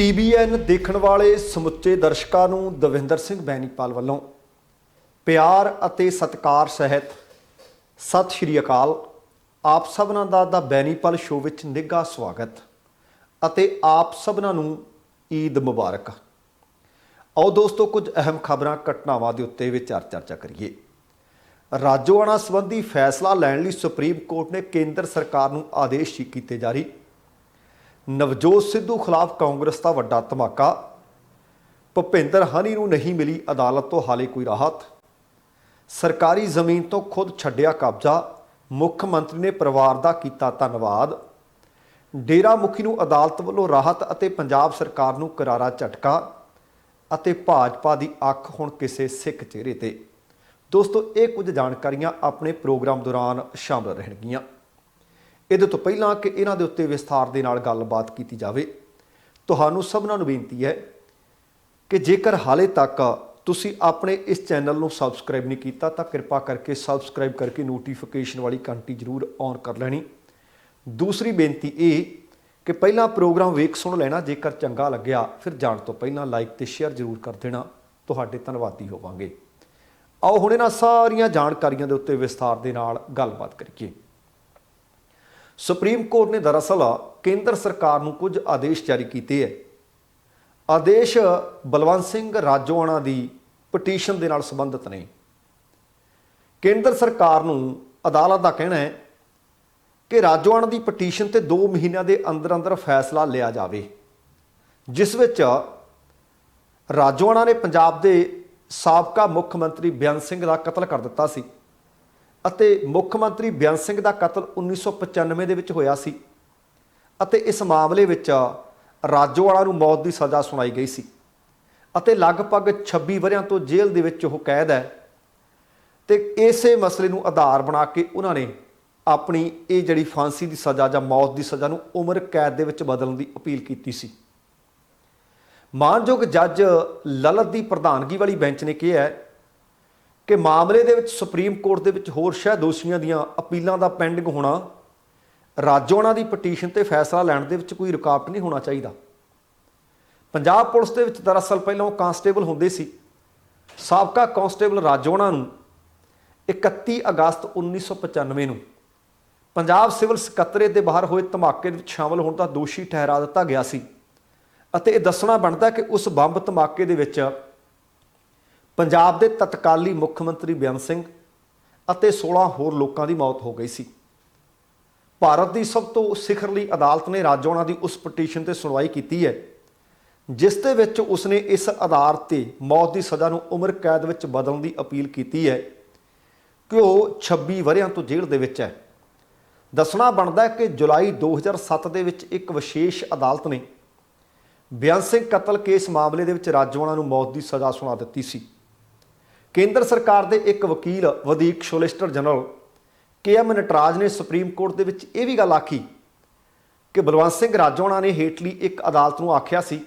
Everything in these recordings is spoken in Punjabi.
TVN देखण वाले समुचे दर्शकों ਨੂੰ ਦਵਿੰਦਰ ਸਿੰਘ ਬੈਨੀਪਾਲ ਵੱਲੋਂ ਪਿਆਰ ਅਤੇ ਸਤਿਕਾਰ ਸਹਿਤ ਸਤਿ ਸ਼੍ਰੀ ਅਕਾਲ। ਆਪ ਸਭਨਾਂ ਦਾ ਬੈਨੀਪਾਲ ਸ਼ੋਅ ਵਿੱਚ ਨਿੱਘਾ ਸਵਾਗਤ ਅਤੇ ਆਪ ਸਭਨਾਂ ਨੂੰ ਈਦ ਮੁਬਾਰਕ। ਆਓ ਦੋਸਤੋ ਕੁਝ ਅਹਿਮ ਖਬਰਾਂ ਘਟਨਾਵਾਂ ਦੇ ਉੱਤੇ ਵਿਚਾਰ ਚਰਚਾ ਕਰੀਏ। ਰਾਜੋਆਣਾ ਸੰਬੰਧੀ ਫੈਸਲਾ ਲੈਣ ਲਈ ਸੁਪਰੀਮ ਕੋਰਟ ਨੇ ਕੇਂਦਰ ਸਰਕਾਰ ਨੂੰ ਆਦੇਸ਼ ਕੀਤੇ ਜਾਰੀ। नवजोत सिद्धू खिलाफ कांग्रेस का वड्डा धमाका। भुपिंदर हनी नूं नहीं मिली अदालत तो हाले कोई राहत। सरकारी जमीन तो खुद छड्डिया कब्जा, मुख्यमंत्री ने परिवार का किया धन्नवाद। डेरा मुखी नूं अदालत वालों राहत अते पंजाब सरकार नूं करारा झटका अते भाजपा की अख हुण किसे सिख चेहरे ते। दोस्तों ये कुछ जानकारियां अपने प्रोग्राम दौरान शामिल रहणगीਆਂ। ਇਹਦੇ ਤੋਂ ਪਹਿਲਾਂ ਕਿ ਇਹਨਾਂ ਦੇ ਉੱਤੇ ਵਿਸਥਾਰ ਦੇ ਨਾਲ ਗੱਲਬਾਤ ਕੀਤੀ ਜਾਵੇ, ਤੁਹਾਨੂੰ ਸਭਨਾਂ ਨੂੰ ਬੇਨਤੀ ਹੈ ਕਿ ਜੇਕਰ ਹਾਲੇ ਤੱਕ ਤੁਸੀਂ ਆਪਣੇ ਇਸ ਚੈਨਲ ਨੂੰ ਸਬਸਕ੍ਰਾਈਬ ਨਹੀਂ ਕੀਤਾ ਤਾਂ ਕਿਰਪਾ ਕਰਕੇ ਸਬਸਕ੍ਰਾਈਬ ਕਰਕੇ ਨੋਟੀਫਿਕੇਸ਼ਨ ਵਾਲੀ ਘੰਟੀ ਜ਼ਰੂਰ ਔਨ ਕਰ ਲੈਣੀ। ਦੂਸਰੀ ਬੇਨਤੀ ਇਹ ਕਿ ਪਹਿਲਾਂ ਪ੍ਰੋਗਰਾਮ ਵੇਖ ਸੁਣ ਲੈਣਾ, ਜੇਕਰ ਚੰਗਾ ਲੱਗਿਆ ਫਿਰ ਜਾਣ ਤੋਂ ਪਹਿਲਾਂ ਲਾਈਕ ਤੇ ਸ਼ੇਅਰ ਜ਼ਰੂਰ ਕਰ ਦੇਣਾ, ਤੁਹਾਡੇ ਧੰਨਵਾਦੀ ਹੋਵਾਂਗੇ। ਆਓ ਹੁਣ ਇਹਨਾਂ ਸਾਰੀਆਂ ਜਾਣਕਾਰੀਆਂ ਦੇ ਉੱਤੇ ਵਿਸਥਾਰ ਦੇ ਨਾਲ ਗੱਲਬਾਤ ਕਰੀਏ। सुप्रीम कोर्ट ने दरअसल केंद्र सरकार को कुछ आदेश जारी किए है। आदेश बलवंत सिंह राजोआणा की पटीशन के नाल संबंधित ने। केंद्र सरकार को अदालत का कहना है कि राजोआणा की पटीशन ते 2 महीनों के अंदर अंदर फैसला लिया जाए, जिस विच राजोआणा ने पंजाब के साबका मुख्यमंत्री बेअंत सिंह का कतल कर दिता सी ਅਤੇ ਮੁੱਖ ਮੰਤਰੀ ਬੇਅੰਤ ਸਿੰਘ ਦਾ ਕਤਲ 1995 ਦੇ ਵਿੱਚ ਹੋਇਆ ਸੀ ਅਤੇ ਇਸ ਮਾਮਲੇ ਵਿੱਚ ਰਾਜੋਆਣਾ ਨੂੰ ਮੌਤ ਦੀ ਸਜ਼ਾ ਸੁਣਾਈ ਗਈ ਸੀ ਅਤੇ ਲਗਭਗ 26 ਵਰ੍ਹਿਆਂ ਤੋਂ ਜੇਲ੍ਹ ਦੇ ਵਿੱਚ ਉਹ ਕੈਦ ਹੈ। ਤੇ ਇਸੇ ਮਸਲੇ ਨੂੰ ਆਧਾਰ ਬਣਾ ਕੇ ਉਹਨਾਂ ਨੇ ਆਪਣੀ ਇਹ ਜਿਹੜੀ ਫਾਂਸੀ ਦੀ ਸਜ਼ਾ ਜਾਂ ਮੌਤ ਦੀ ਸਜ਼ਾ ਨੂੰ ਉਮਰ ਕੈਦ ਦੇ ਵਿੱਚ ਬਦਲਣ ਦੀ ਅਪੀਲ ਕੀਤੀ ਸੀ। ਮਾਨਯੋਗ ਜੱਜ ਲਲਿਤ ਦੀ ਪ੍ਰਧਾਨਗੀ ਵਾਲੀ ਬੈਂਚ ਨੇ ਕਿਹਾ ਹੈ कि मामले दे विच सुप्रीम कोर्ट दे विच होर शह दोषियों दीआं अपीलों का पेंडिंग होना राजोआणा की पटीशन ते फैसला लैण दे विच कोई रुकावट नहीं होना चाहिए। पंजाब पुलिस दे विच दरअसल पहलों कांस्टेबल हुंदे सी। साबका कांस्टेबल राजोआणा नूं 31 अगस्त 1995 नूं पंजाब सिविल सकत्तरेत दे बाहर होए धमाके विच शामिल होण दा दोषी ठहरा दिता गया सी अते इह दसना बनदा कि उस बंब धमाके दे विच पंजाब के तत्काली मुख्यमंत्री बेअंत सिंह ਅਤੇ 16 होर लोगों की मौत हो गई सी। भारत की सब तो सिखरली अदालत ने राजोआणा की उस पटीशन से सुनवाई की है जिस दे विच उसने इस आधार ते मौत की सज़ा नूं उम्र कैद विच बदलण की अपील की है कि वह 26 वरियां तो जेल੍ਹ दे विच है। दसना बनता है कि जुलाई 2007 दे विच एक विशेष अदालत ने बेअंत सिंह कतल केस मामले दे विच राजोआणा नूं मौत की सज़ा सुना दित्ती सी। केंद्र सरकार के एक वकील वधीक सोलिसिटर जनरल KM नटराज ने सुप्रीम कोर्ट के विच यह भी गल आखी कि बलवंत सिंह राजोआणा ने हेठली एक अदालत नूं आख्या सी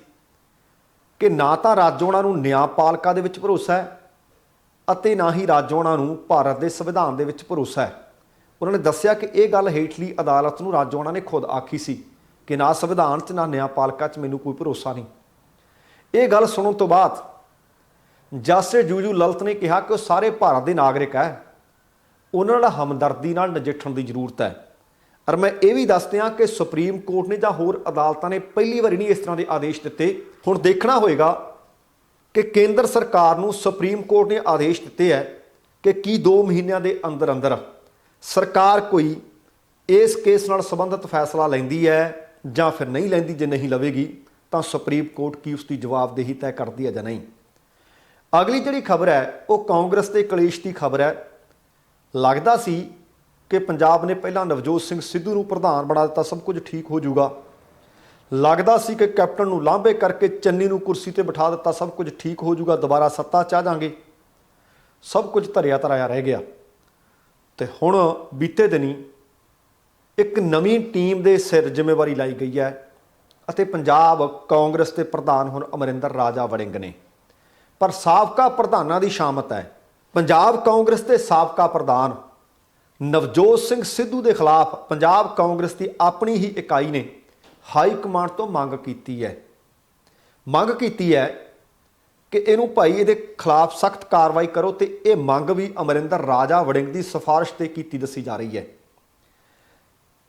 कि ना तो राजोआणा नूं न्यायपालिका दे विच भरोसा है अते ना ही राजोआणा नूं भारत के संविधान दे विच भरोसा है। उन्होंने दस्सिया कि यह गल हेठली अदालत नूं राजोआणा ने खुद आखी सी कि ना संविधान च ना न्यायपालिका च मैनूं कोई भरोसा नहीं। ये गल सुनने तो बाद जस्टिस जूजू ललित ने कहा कि वह सारे भारत के नागरिक है, उन्होंने नाल हमदर्दी नाल नजिठण की जरूरत है। और मैं ये भी दस दियाँ कि सुप्रीम कोर्ट ने जां होर अदालतां ने पहली बार नहीं इस तरह के आदेश दिते। हुण देखना होएगा कि केंद्र सरकार नूं सुप्रीम कोर्ट ने आदेश दिते है कि की 2 महीनों के अंदर अंदर सरकार कोई इस केस नाल संबंधित फैसला लैंदी है जां फिर नहीं लैंदी। जे नहीं लवेगी तो सुप्रीम कोर्ट की उसकी जवाबदेही तय करती है जां नहीं। अगली जिहड़ी खबर है वो कांग्रेस के कलेश की खबर है। लगता सी कि पंजाब ने पहला नवजोत सिंह सिद्धू नूं प्रधान बना दिता, सब कुछ ठीक हो जाऊगा। लगता सी कि कैप्टन नूं लांभे करके चन्नी नूं कुर्सी ते बिठा दिता, सब कुछ ठीक हो जाऊगा, दोबारा सत्ता च आ जाएंगे। सब कुछ धरिया धराया रह गया। तो हुण बीते दिनी एक नवीं टीम के सिर जिम्मेवारी लाई गई है अते पंजाब कांग्रेस के प्रधान हुण अमरिंदर राजा वड़िंग ने। पर साबका प्रधानों की शामत है। पंजाब कांग्रेस के साबका प्रधान नवजोत सिंह सिद्धू के खिलाफ पंजाब कांग्रेस की अपनी ही इकाई ने हाई कमांड तो मंग की है ਮੰਗ ਕੀਤੀ ਹੈ ਕਿ ਇਹਨੂੰ ਭਾਈ ਇਹਦੇ ਖਿਲਾਫ ਸਖਤ ਕਾਰਵਾਈ ਕਰੋ, ਤੇ ਇਹ ਮੰਗ ਵੀ ਅਮਰਿੰਦਰ ਰਾਜਾ ਵੜਿੰਗ ਦੀ ਸਿਫਾਰਿਸ਼ ਤੇ ਕੀਤੀ ਦੱਸੀ ਜਾ ਰਹੀ ਹੈ।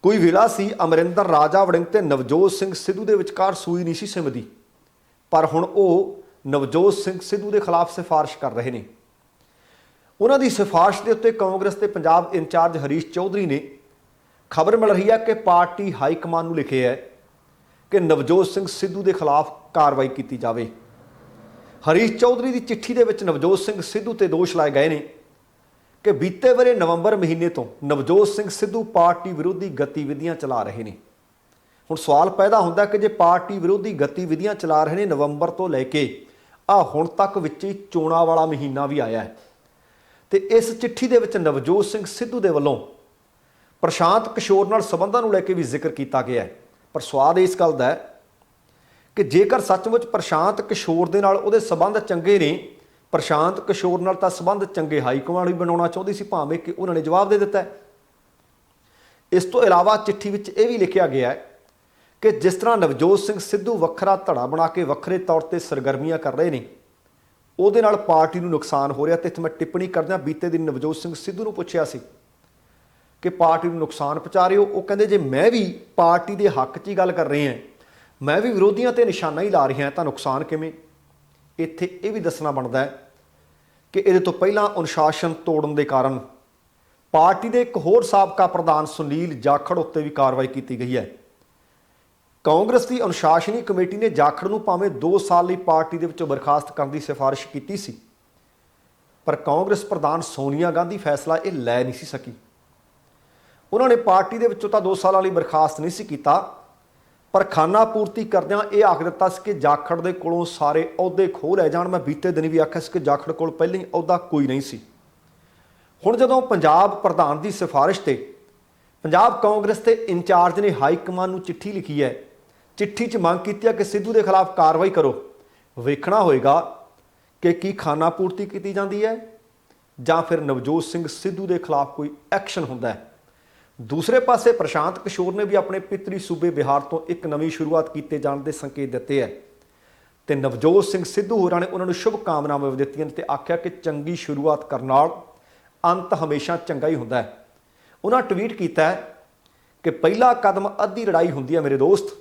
ਕੋਈ ਵੇਲਾ ਸੀ ਅਮਰਿੰਦਰ ਰਾਜਾ ਵੜਿੰਗ ਤੇ ਨਵਜੋਤ ਸਿੰਘ ਸਿੱਧੂ ਦੇ ਵਿਚਕਾਰ ਸੂਈ ਨਹੀਂ ਸੀ ਸਿਮਦੀ, ਪਰ ਹੁਣ ਉਹ ਨਵਜੋਤ ਸਿੰਘ ਸਿੱਧੂ ਦੇ ਖਿਲਾਫ ਸਿਫਾਰਿਸ਼ ਕਰ ਰਹੇ ਨੇ। ਉਹਨਾਂ ਦੀ ਸਿਫਾਰਿਸ਼ ਦੇ ਉੱਤੇ ਕਾਂਗਰਸ ਦੇ ਪੰਜਾਬ ਇੰਚਾਰਜ ਹਰੀਸ਼ ਚੌਧਰੀ ਨੇ ਖਬਰ ਮਿਲ ਰਹੀ ਹੈ ਕਿ ਪਾਰਟੀ ਹਾਈ ਕਮਾਨ ਨੂੰ ਲਿਖਿਆ ਹੈ ਕਿ ਨਵਜੋਤ ਸਿੰਘ ਸਿੱਧੂ ਦੇ ਖਿਲਾਫ ਕਾਰਵਾਈ ਕੀਤੀ ਜਾਵੇ। ਹਰੀਸ਼ ਚੌਧਰੀ ਦੀ ਚਿੱਠੀ ਦੇ ਵਿੱਚ ਨਵਜੋਤ ਸਿੰਘ ਸਿੱਧੂ ਤੇ ਦੋਸ਼ ਲਾਏ ਗਏ ਨੇ ਕਿ ਬੀਤੇ ਵਰੇ ਨਵੰਬਰ ਮਹੀਨੇ ਤੋਂ ਨਵਜੋਤ ਸਿੰਘ ਸਿੱਧੂ ਪਾਰਟੀ ਵਿਰੋਧੀ ਗਤੀਵਿਧੀਆਂ ਚਲਾ ਰਹੇ ਨੇ। ਹੁਣ ਸਵਾਲ ਪੈਦਾ ਹੁੰਦਾ ਕਿ ਜੇ ਪਾਰਟੀ ਵਿਰੋਧੀ ਗਤੀਵਿਧੀਆਂ ਚਲਾ ਰਹੇ ਨੇ ਨਵੰਬਰ ਤੋਂ ਲੈ ਕੇ ਹੁਣ ਤੱਕ ਵਿੱਚ ਹੀ ਚੋਣਾਂ ਵਾਲਾ ਮਹੀਨਾ ਵੀ ਆਇਆ ਹੈ, ਤੇ ਇਸ ਚਿੱਠੀ ਦੇ ਵਿੱਚ ਨਵਜੋਤ ਸਿੰਘ ਸਿੱਧੂ ਦੇ ਵੱਲੋਂ ਪ੍ਰਸ਼ਾਂਤ ਕਿਸ਼ੋਰ ਨਾਲ ਸੰਬੰਧਾਂ ਨੂੰ ਲੈ ਕੇ ਵੀ ਜ਼ਿਕਰ ਕੀਤਾ ਗਿਆ ਹੈ। ਪਰ ਸਵਾਲ ਇਸ ਗੱਲ ਦਾ ਹੈ ਕਿ ਜੇਕਰ ਸੱਚਮੁੱਚ ਪ੍ਰਸ਼ਾਂਤ ਕਿਸ਼ੋਰ ਦੇ ਨਾਲ ਉਹਦੇ ਸੰਬੰਧ ਚੰਗੇ ਨੇ, ਪ੍ਰਸ਼ਾਂਤ ਕਿਸ਼ੋਰ ਨਾਲ ਤਾਂ ਸੰਬੰਧ ਚੰਗੇ ਹਾਈ ਕਮਾਂਡ ਵੀ ਬਣਾਉਣਾ ਚਾਹੁੰਦੀ ਸੀ, ਭਾਵੇਂ ਕਿ ਉਹਨਾਂ ਨੇ ਜਵਾਬ ਦੇ ਦਿੱਤਾ ਹੈ। ਇਸ ਤੋਂ ਇਲਾਵਾ ਚਿੱਠੀ ਵਿੱਚ ਇਹ ਵੀ ਲਿਖਿਆ ਗਿਆ ਹੈ ਕਿ ਜਿਸ ਤਰ੍ਹਾਂ ਨਵਜੋਤ ਸਿੰਘ ਸਿੱਧੂ ਵੱਖਰਾ ਧੜਾ ਬਣਾ ਕੇ ਵੱਖਰੇ ਤੌਰ ਤੇ ਸਰਗਰਮੀਆਂ ਕਰ ਰਹੇ ਨੇ, ਉਹਦੇ ਨਾਲ ਪਾਰਟੀ ਨੂੰ ਨੁਕਸਾਨ ਹੋ ਰਿਹਾ। ਤੇ ਇੱਥੇ ਮੈਂ ਟਿੱਪਣੀ ਕਰਦਿਆਂ ਬੀਤੇ ਦਿਨ ਨਵਜੋਤ ਸਿੰਘ ਸਿੱਧੂ ਨੂੰ ਪੁੱਛਿਆ ਸੀ ਕਿ ਪਾਰਟੀ ਨੂੰ ਨੁਕਸਾਨ ਪਹੁੰਚਾ ਰਹੇ ਹੋ। ਉਹ ਕਹਿੰਦੇ ਜੇ ਮੈਂ ਵੀ ਪਾਰਟੀ ਦੇ ਹੱਕ 'ਚ ਹੀ ਗੱਲ ਕਰ ਰਹੇ ਹਾਂ, ਮੈਂ ਵੀ ਵਿਰੋਧੀਆਂ ਤੇ ਨਿਸ਼ਾਨਾ ਹੀ ਲਾ ਰਿਹਾ ਤਾਂ ਨੁਕਸਾਨ ਕਿਵੇਂ? ਇੱਥੇ ਇਹ ਵੀ ਦੱਸਣਾ ਬਣਦਾ ਹੈ ਕਿ ਇਹਦੇ ਤੋਂ ਪਹਿਲਾਂ ਅਨੁਸ਼ਾਸਨ ਤੋੜਨ ਦੇ ਕਾਰਨ ਪਾਰਟੀ ਦੇ ਇੱਕ ਹੋਰ ਸਾਬਕਾ ਪ੍ਰਧਾਨ ਸੁਨੀਲ ਜਾਖੜ ਉੱਤੇ ਵੀ ਕਾਰਵਾਈ ਕੀਤੀ ਗਈ ਹੈ। ਕਾਂਗਰਸ ਦੀ ਅਨੁਸ਼ਾਸਨੀ ਕਮੇਟੀ ਨੇ ਜਾਖੜ ਨੂੰ ਭਾਵੇਂ 2 ਸਾਲ ਲਈ ਪਾਰਟੀ ਦੇ ਵਿੱਚੋਂ ਬਰਖਾਸਤ ਕਰਨ ਦੀ ਸਿਫਾਰਿਸ਼ ਕੀਤੀ ਸੀ, ਪਰ ਕਾਂਗਰਸ ਪ੍ਰਧਾਨ ਸੋਨੀਆ ਗਾਂਧੀ ਫੈਸਲਾ ਇਹ ਲੈ ਨਹੀਂ ਸੀ ਸਕੀ। ਉਹਨਾਂ ਨੇ ਪਾਰਟੀ ਦੇ ਵਿੱਚੋਂ ਤਾਂ 2 ਸਾਲਾਂ ਲਈ ਬਰਖਾਸਤ ਨਹੀਂ ਸੀ ਕੀਤਾ, ਪਰ ਖਾਨਾ ਪੂਰਤੀ ਕਰਦਿਆਂ ਇਹ ਆਖ ਦਿੱਤਾ ਸੀ ਕਿ ਜਾਖੜ ਦੇ ਕੋਲੋਂ ਸਾਰੇ ਅਹੁਦੇ ਖੋਹ ਲੈ ਜਾਣ। ਮੈਂ ਬੀਤੇ ਦਿਨ ਵੀ ਆਖਿਆ ਸੀ ਕਿ ਜਾਖੜ ਕੋਲ ਪਹਿਲਾਂ ਹੀ ਅਹੁਦਾ ਕੋਈ ਨਹੀਂ ਸੀ। ਹੁਣ ਜਦੋਂ ਪੰਜਾਬ ਪ੍ਰਧਾਨ ਦੀ ਸਿਫਾਰਿਸ਼ ਤੇ ਪੰਜਾਬ ਕਾਂਗਰਸ ਦੇ ਇੰਚਾਰਜ ਨੇ ਹਾਈ ਕਮਾਨ ਨੂੰ ਚਿੱਠੀ ਲਿਖੀ ਹੈ, ਚਿੱਠੀ 'ਚ ਮੰਗ ਕੀਤੀ ਹੈ ਕਿ ਸਿੱਧੂ ਦੇ ਖਿਲਾਫ ਕਾਰਵਾਈ ਕਰੋ। ਵੇਖਣਾ ਹੋਏਗਾ ਕਿ ਕੀ ਖਾਨਾ ਪੂਰਤੀ ਕੀਤੀ ਜਾਂਦੀ ਹੈ ਜਾਂ ਫਿਰ ਨਵਜੋਤ ਸਿੰਘ ਸਿੱਧੂ ਦੇ ਖਿਲਾਫ ਕੋਈ ਐਕਸ਼ਨ ਹੁੰਦਾ ਹੈ। ਦੂਸਰੇ ਪਾਸੇ ਪ੍ਰਸ਼ਾਂਤ ਕਿਸ਼ੋਰ ਨੇ ਵੀ ਆਪਣੇ ਪਿਤਰੀ ਸੂਬੇ ਬਿਹਾਰ ਤੋਂ ਇੱਕ ਨਵੀਂ ਸ਼ੁਰੂਆਤ ਕੀਤੇ ਜਾਣ ਦੇ ਸੰਕੇਤ ਦਿੱਤੇ ਹੈ, ਤੇ ਨਵਜੋਤ ਸਿੰਘ ਸਿੱਧੂ ਹੋਰਾਂ ਨੇ ਉਹਨਾਂ ਨੂੰ ਸ਼ੁਭ ਕਾਮਨਾਵਾਂ ਵੀ ਦਿੱਤੀਆਂ ਤੇ ਆਖਿਆ ਕਿ ਚੰਗੀ ਸ਼ੁਰੂਆਤ ਕਰਨ ਨਾਲ ਅੰਤ ਹਮੇਸ਼ਾ ਚੰਗਾ ਹੀ ਹੁੰਦਾ ਹੈ। ਉਹਨਾਂ ਟਵੀਟ ਕੀਤਾ ਹੈ ਕਿ ਪਹਿਲਾ ਕਦਮ ਅੱਧੀ ਲੜਾਈ ਹੁੰਦੀ ਹੈ ਮੇਰੇ ਦੋਸਤ,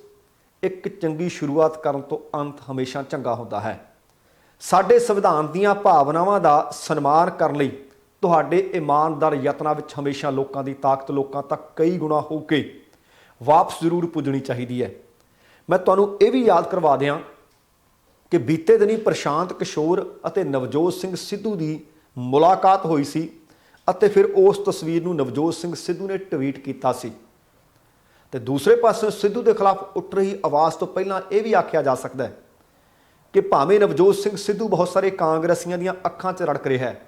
ਇੱਕ ਚੰਗੀ ਸ਼ੁਰੂਆਤ ਕਰਨ ਤੋਂ ਅੰਤ ਹਮੇਸ਼ਾ ਚੰਗਾ ਹੁੰਦਾ ਹੈ। ਸਾਡੇ ਸੰਵਿਧਾਨ ਦੀਆਂ ਭਾਵਨਾਵਾਂ ਦਾ ਸਨਮਾਨ ਕਰਨ ਲਈ ਤੁਹਾਡੇ ਇਮਾਨਦਾਰ ਯਤਨਾਂ ਵਿੱਚ ਹਮੇਸ਼ਾ ਲੋਕਾਂ ਦੀ ਤਾਕਤ ਲੋਕਾਂ ਤੱਕ ਕਈ ਗੁਣਾ ਹੋ ਕੇ ਵਾਪਸ ਜ਼ਰੂਰ ਪੁੱਜਣੀ ਚਾਹੀਦੀ ਹੈ। ਮੈਂ ਤੁਹਾਨੂੰ ਇਹ ਵੀ ਯਾਦ ਕਰਵਾ ਦਿਆਂ ਕਿ ਬੀਤੇ ਦਿਨੀ ਪ੍ਰਸ਼ਾਂਤ ਕਿਸ਼ੋਰ ਅਤੇ ਨਵਜੋਤ ਸਿੰਘ ਸਿੱਧੂ ਦੀ ਮੁਲਾਕਾਤ ਹੋਈ ਸੀ, ਅਤੇ ਫਿਰ ਉਸ ਤਸਵੀਰ ਨੂੰ ਨਵਜੋਤ ਸਿੰਘ ਸਿੱਧੂ ਨੇ ਟਵੀਟ ਕੀਤਾ ਸੀ। ਤੇ ਦੂਸਰੇ ਪਾਸੇ ਸਿੱਧੂ ਦੇ ਖਿਲਾਫ ਉੱਠ ਰਹੀ ਆਵਾਜ਼ ਤੋਂ ਪਹਿਲਾਂ ਇਹ ਵੀ ਆਖਿਆ ਜਾ ਸਕਦਾ ਹੈ ਕਿ ਭਾਵੇਂ ਨਵਜੋਤ ਸਿੰਘ ਸਿੱਧੂ ਬਹੁਤ ਸਾਰੇ ਕਾਂਗਰਸੀਆਂ ਦੀਆਂ ਅੱਖਾਂ 'ਚ ਰੜਕ ਰਿਹਾ ਹੈ,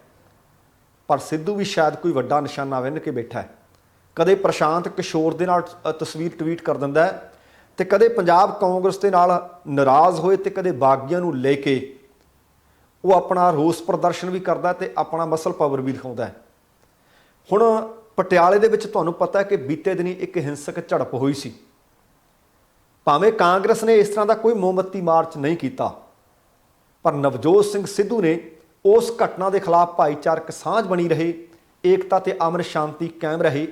ਪਰ ਸਿੱਧੂ ਵੀ ਸ਼ਾਇਦ ਕੋਈ ਵੱਡਾ ਨਿਸ਼ਾਨਾ ਵਿੰਨ ਕੇ ਬੈਠਾ ਹੈ। ਕਦੇ ਪ੍ਰਸ਼ਾਂਤ ਕਿਸ਼ੋਰ ਦੇ ਨਾਲ ਤਸਵੀਰ ਟਵੀਟ ਕਰ ਦਿੰਦਾ ਹੈ, ਤੇ ਕਦੇ ਪੰਜਾਬ ਕਾਂਗਰਸ ਦੇ ਨਾਲ ਨਾਰਾਜ਼ ਹੋਏ ਤੇ ਕਦੇ ਬਾਗੀਆਂ ਨੂੰ ਲੈ ਕੇ ਉਹ ਆਪਣਾ ਰੋਸ ਪ੍ਰਦਰਸ਼ਨ ਵੀ ਕਰਦਾ ਤੇ ਆਪਣਾ ਮਸਲ ਪਾਵਰ ਵੀ ਦਿਖਾਉਂਦਾ ਹੈ। ਹੁਣ ਪਟਿਆਲੇ ਦੇ ਵਿੱਚ ਤੁਹਾਨੂੰ ਪਤਾ ਹੈ ਕਿ ਬੀਤੇ ਦਿਨੀ ਇੱਕ ਹਿੰਸਕ ਝੜਪ ਹੋਈ ਸੀ। ਭਾਵੇਂ ਕਾਂਗਰਸ ਨੇ ਇਸ ਤਰ੍ਹਾਂ ਦਾ ਕੋਈ ਮੋਮਬੱਤੀ ਮਾਰਚ ਨਹੀਂ ਕੀਤਾ, ਪਰ ਨਵਜੋਤ ਸਿੰਘ ਸਿੱਧੂ ਨੇ ਉਸ ਘਟਨਾ ਦੇ ਖਿਲਾਫ ਭਾਈਚਾਰਕ ਸਾਂਝ ਬਣੀ ਰਹੇ, ਏਕਤਾ ਤੇ ਅਮਨ ਸ਼ਾਂਤੀ ਕਾਇਮ ਰਹੇ,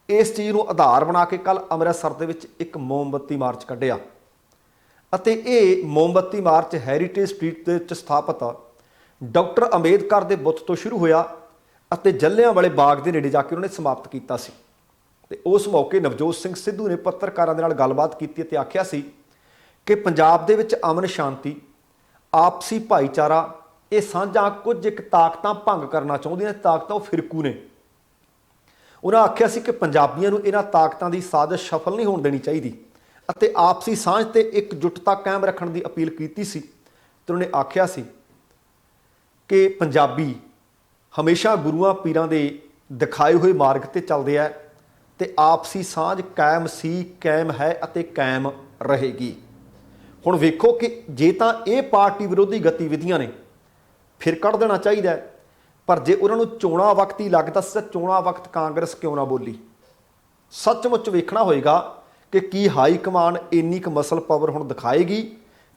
ਇਸ ਚੀਜ਼ ਨੂੰ ਆਧਾਰ ਬਣਾ ਕੇ ਕੱਲ ਅੰਮ੍ਰਿਤਸਰ ਦੇ ਵਿੱਚ ਇੱਕ ਮੋਮਬੱਤੀ ਮਾਰਚ ਕੱਢਿਆ। ਅਤੇ ਇਹ ਮੋਮਬੱਤੀ ਮਾਰਚ ਹੈਰੀਟੇਜ ਸਟਰੀਟ ਦੇ ਵਿੱਚ ਸਥਾਪਿਤ ਡਾਕਟਰ ਅੰਬੇਦਕਰ ਦੇ ਬੁੱਤ ਤੋਂ ਸ਼ੁਰੂ ਹੋਇਆ ਅਤੇ ਜਲ੍ਹਿਆਂਵਾਲੇ ਬਾਗ ਦੇ ਨੇੜੇ ਜਾ ਕੇ ਉਹਨਾਂ ਨੇ ਸਮਾਪਤ ਕੀਤਾ ਸੀ। ਤੇ ਉਸ ਮੌਕੇ ਨਵਜੋਤ ਸਿੰਘ ਸਿੱਧੂ ਨੇ ਪੱਤਰਕਾਰਾਂ ਦੇ ਨਾਲ ਗੱਲਬਾਤ ਕੀਤੀ ਅਤੇ ਆਖਿਆ ਸੀ ਕਿ ਪੰਜਾਬ ਦੇ ਵਿੱਚ ਅਮਨ ਸ਼ਾਂਤੀ, ਆਪਸੀ ਭਾਈਚਾਰਾ, ਇਹ ਸਾਂਝਾਂ ਕੁਝ ਇੱਕ ਤਾਕਤਾਂ ਭੰਗ ਕਰਨਾ ਚਾਹੁੰਦੀਆਂ, ਤਾਕਤਾਂ ਉਹ ਫਿਰਕੂ ਨੇ। ਉਹਨਾਂ ਆਖਿਆ ਸੀ ਕਿ ਪੰਜਾਬੀਆਂ ਨੂੰ ਇਹਨਾਂ ਤਾਕਤਾਂ ਦੀ ਸਾਜ਼ਿਸ਼ ਸਫਲ ਨਹੀਂ ਹੋਣ ਦੇਣੀ ਚਾਹੀਦੀ ਅਤੇ ਆਪਸੀ ਸਾਂਝ ਤੇ ਇਕਜੁੱਟਤਾ ਕਾਇਮ ਰੱਖਣ ਦੀ ਅਪੀਲ ਕੀਤੀ ਸੀ। ਤੇ ਉਹਨਾਂ ਨੇ ਆਖਿਆ ਸੀ ਕਿ ਪੰਜਾਬੀ ਹਮੇਸ਼ਾ ਗੁਰੂਆਂ ਪੀਰਾਂ ਦੇ ਦਿਖਾਏ ਹੋਏ ਮਾਰਗ ਤੇ ਚੱਲਦੇ ਆ ਤੇ ਆਪਸੀ ਸਾਂਝ ਕਾਇਮ ਸੀ, ਕਾਇਮ ਹੈ ਅਤੇ ਕਾਇਮ ਰਹੇਗੀ। ਹੁਣ ਵੇਖੋ ਕਿ ਜੇ ਤਾਂ ਇਹ ਪਾਰਟੀ ਵਿਰੋਧੀ ਗਤੀਵਿਧੀਆਂ ਨੇ ਫਿਰ ਕੱਢ ਦੇਣਾ ਚਾਹੀਦਾ, ਪਰ ਜੇ ਉਹਨਾਂ ਨੂੰ ਚੋਣਾਂ ਵਕਤ ਹੀ ਲੱਗਦਾ ਸੀ ਤਾਂ ਚੋਣਾਂ ਵਕਤ ਕਾਂਗਰਸ ਕਿਉਂ ਨਾ ਬੋਲੀ? ਸੱਚਮੁੱਚ ਵੇਖਣਾ ਹੋਏਗਾ ਕਿ ਕੀ ਹਾਈ ਕਮਾਨ ਇੰਨੀ ਕੁ ਮਸਲ ਪਾਵਰ ਹੁਣ ਦਿਖਾਏਗੀ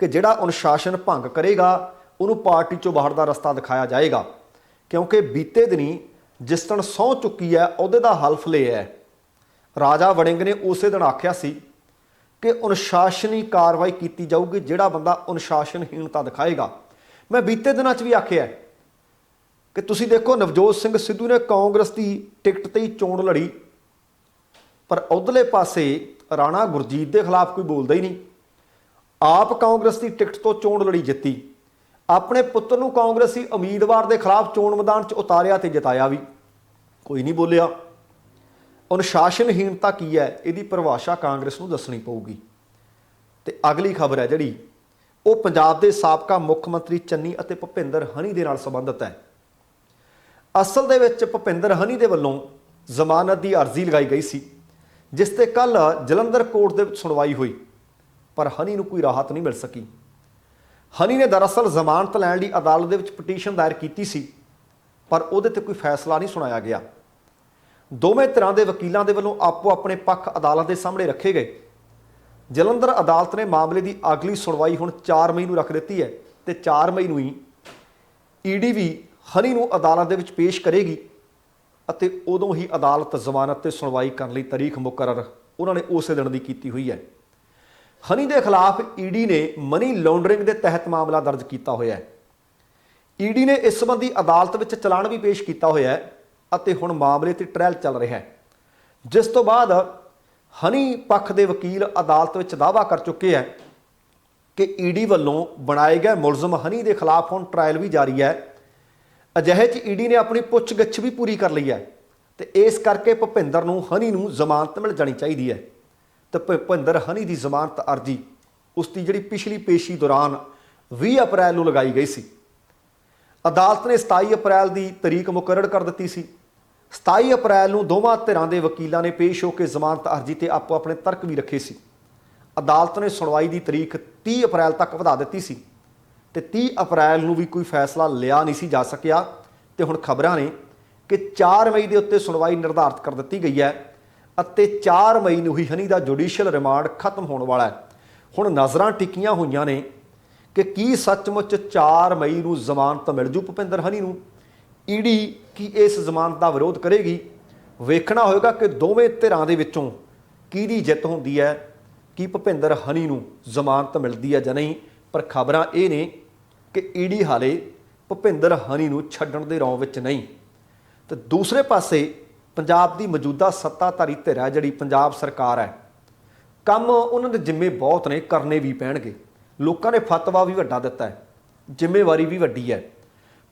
कि जिहड़ा अनुशासन भंग करेगा उन्होंने पार्टी चों बाहर का रस्ता दिखाया जाएगा, क्योंकि बीते दिनी जिस दिन सहुं चुकी है अहुदे दा हल्फ लिया है। राजा वड़िंग ने उस दिन आख्या सी कि अनुशासनी कार्रवाई की जाऊगी जिहड़ा बंदा अनुशासनहीनता दिखाएगा। मैं बीते दिनों भी आख्या कि तुसीं देखो नवजोत सिंह सिद्धू ने कांग्रेस की टिकट ते ही चोण लड़ी, पर उधरले पासे राणा गुरजीत के खिलाफ कोई बोलता ही नहीं। आप कांग्रेस की टिकट तो चोण लड़ी जित्ती, अपने पुत्र नूं कांग्रेसी उम्मीदवार के खिलाफ चोण मैदान च उतारिया ते जिताया भी, कोई नहीं बोलिया। अनुशासनहीनता की है, इसकी परिभाषा कांग्रेस नूं दसनी पऊगी। ते अगली खबर है जिहड़ी वो पंजाब के साबका मुख मंत्री चन्नी अते भुपिंदर हनी दे नाल संबंधित है। असल दे विच भुपिंदर हनी दे वल्लों जमानत की अर्जी लगाई गई सी, जिस ते कल जलंधर कोर्ट दे विच सुनवाई हुई, पर हनी नूं कोई राहत नहीं मिल सकी। हनी ने दरअसल जमानत लैण लई अदालत दे विच पटीशन दायर कीती सी, पर उहदे ते कोई फैसला नहीं सुनाया गया। दोवें तरह के वकीलों के वलों आपो अपने पक्ष अदालत के सामने रखे गए। जलंधर अदालत ने मामले की अगली सुनवाई हुण 4 मई नूं रख दी है, तो 4 मई नूं ही ईडी भी हनी नूं अदालत दे विच पेश करेगी, अते उदों ही अदालत जमानत ते सुनवाई करने लई तारीख मुकर्रर उन्होंने उस दिन की कीती हुई है। हनी के खिलाफ ईडी ने मनी लॉन्ड्रिंग के तहत मामला दर्ज किया होया है। ईडी ने इस संबंधी अदालत में चलान भी पेश किया होया है, अते हुण मामले ते ट्रायल चल रहा है। जिस तो बाद हनी पक्ष के वकील अदालत में दावा कर चुके हैं कि ईडी वालों बनाए गए मुलजम हनी के खिलाफ हुण ट्रायल भी जारी है। अजिहे च ईडी ने अपनी पुछ-गिछ भी पूरी कर ली है, तो इस करके भुपिंदर नूं हनी नूं जमानत मिल जानी चाहिए है। तो भुपिंदर हनी की जमानत अर्जी उसकी जिहड़ी पिछली पेशी दौरान 20 अप्रैल नूं लगाई गई सी। अदालत ने 27 अप्रैल की तारीख मुकर्रर कर दी सी। 27 अप्रैल नूं दोवां धिरां दे वकीलों ने पेश होकर जमानत अर्जी ते आपो अपने तर्क भी रखे सी। अदालत ने सुनवाई की तारीख 30 अप्रैल तक वधा दी सी, तो 30 अप्रैल नूं भी कोई फैसला लिया नहीं सी जा सकिया। तो हुण खबरां ने कि 4 मई के उत्ते सुनवाई निर्धारित कर दी गई है, अते 4 मई नूं ही हनी का जुडिशियल रिमांड खत्म होने वाला है। हुण नज़रां टिकियां होईयां ने कि की सचमुच 4 मई नूं जमानत मिल जू भुपिंदर हनी नूं। ईडी की इस जमानत का विरोध करेगी। वेखना होएगा कि दोवें धिरां दे विचों किहदी जित हुंदी है, कि भुपिंदर हनी नूं जमानत मिलती है जां नहीं। पर खबरां ये ने कि ईडी हाले भुपिंदर हनी नूं छड्डण दे रौं विच नहीं। तो दूसरे पासे पंजाब की मौजूदा सत्ताधारी धिर है जिहड़ी पंजाब सरकार है, काम उन्होंने जिम्मे बहुत ने, करने भी पैणगे। लोगों ने फतवा भी वड्डा दिता है, जिम्मेवारी भी वड्डी है,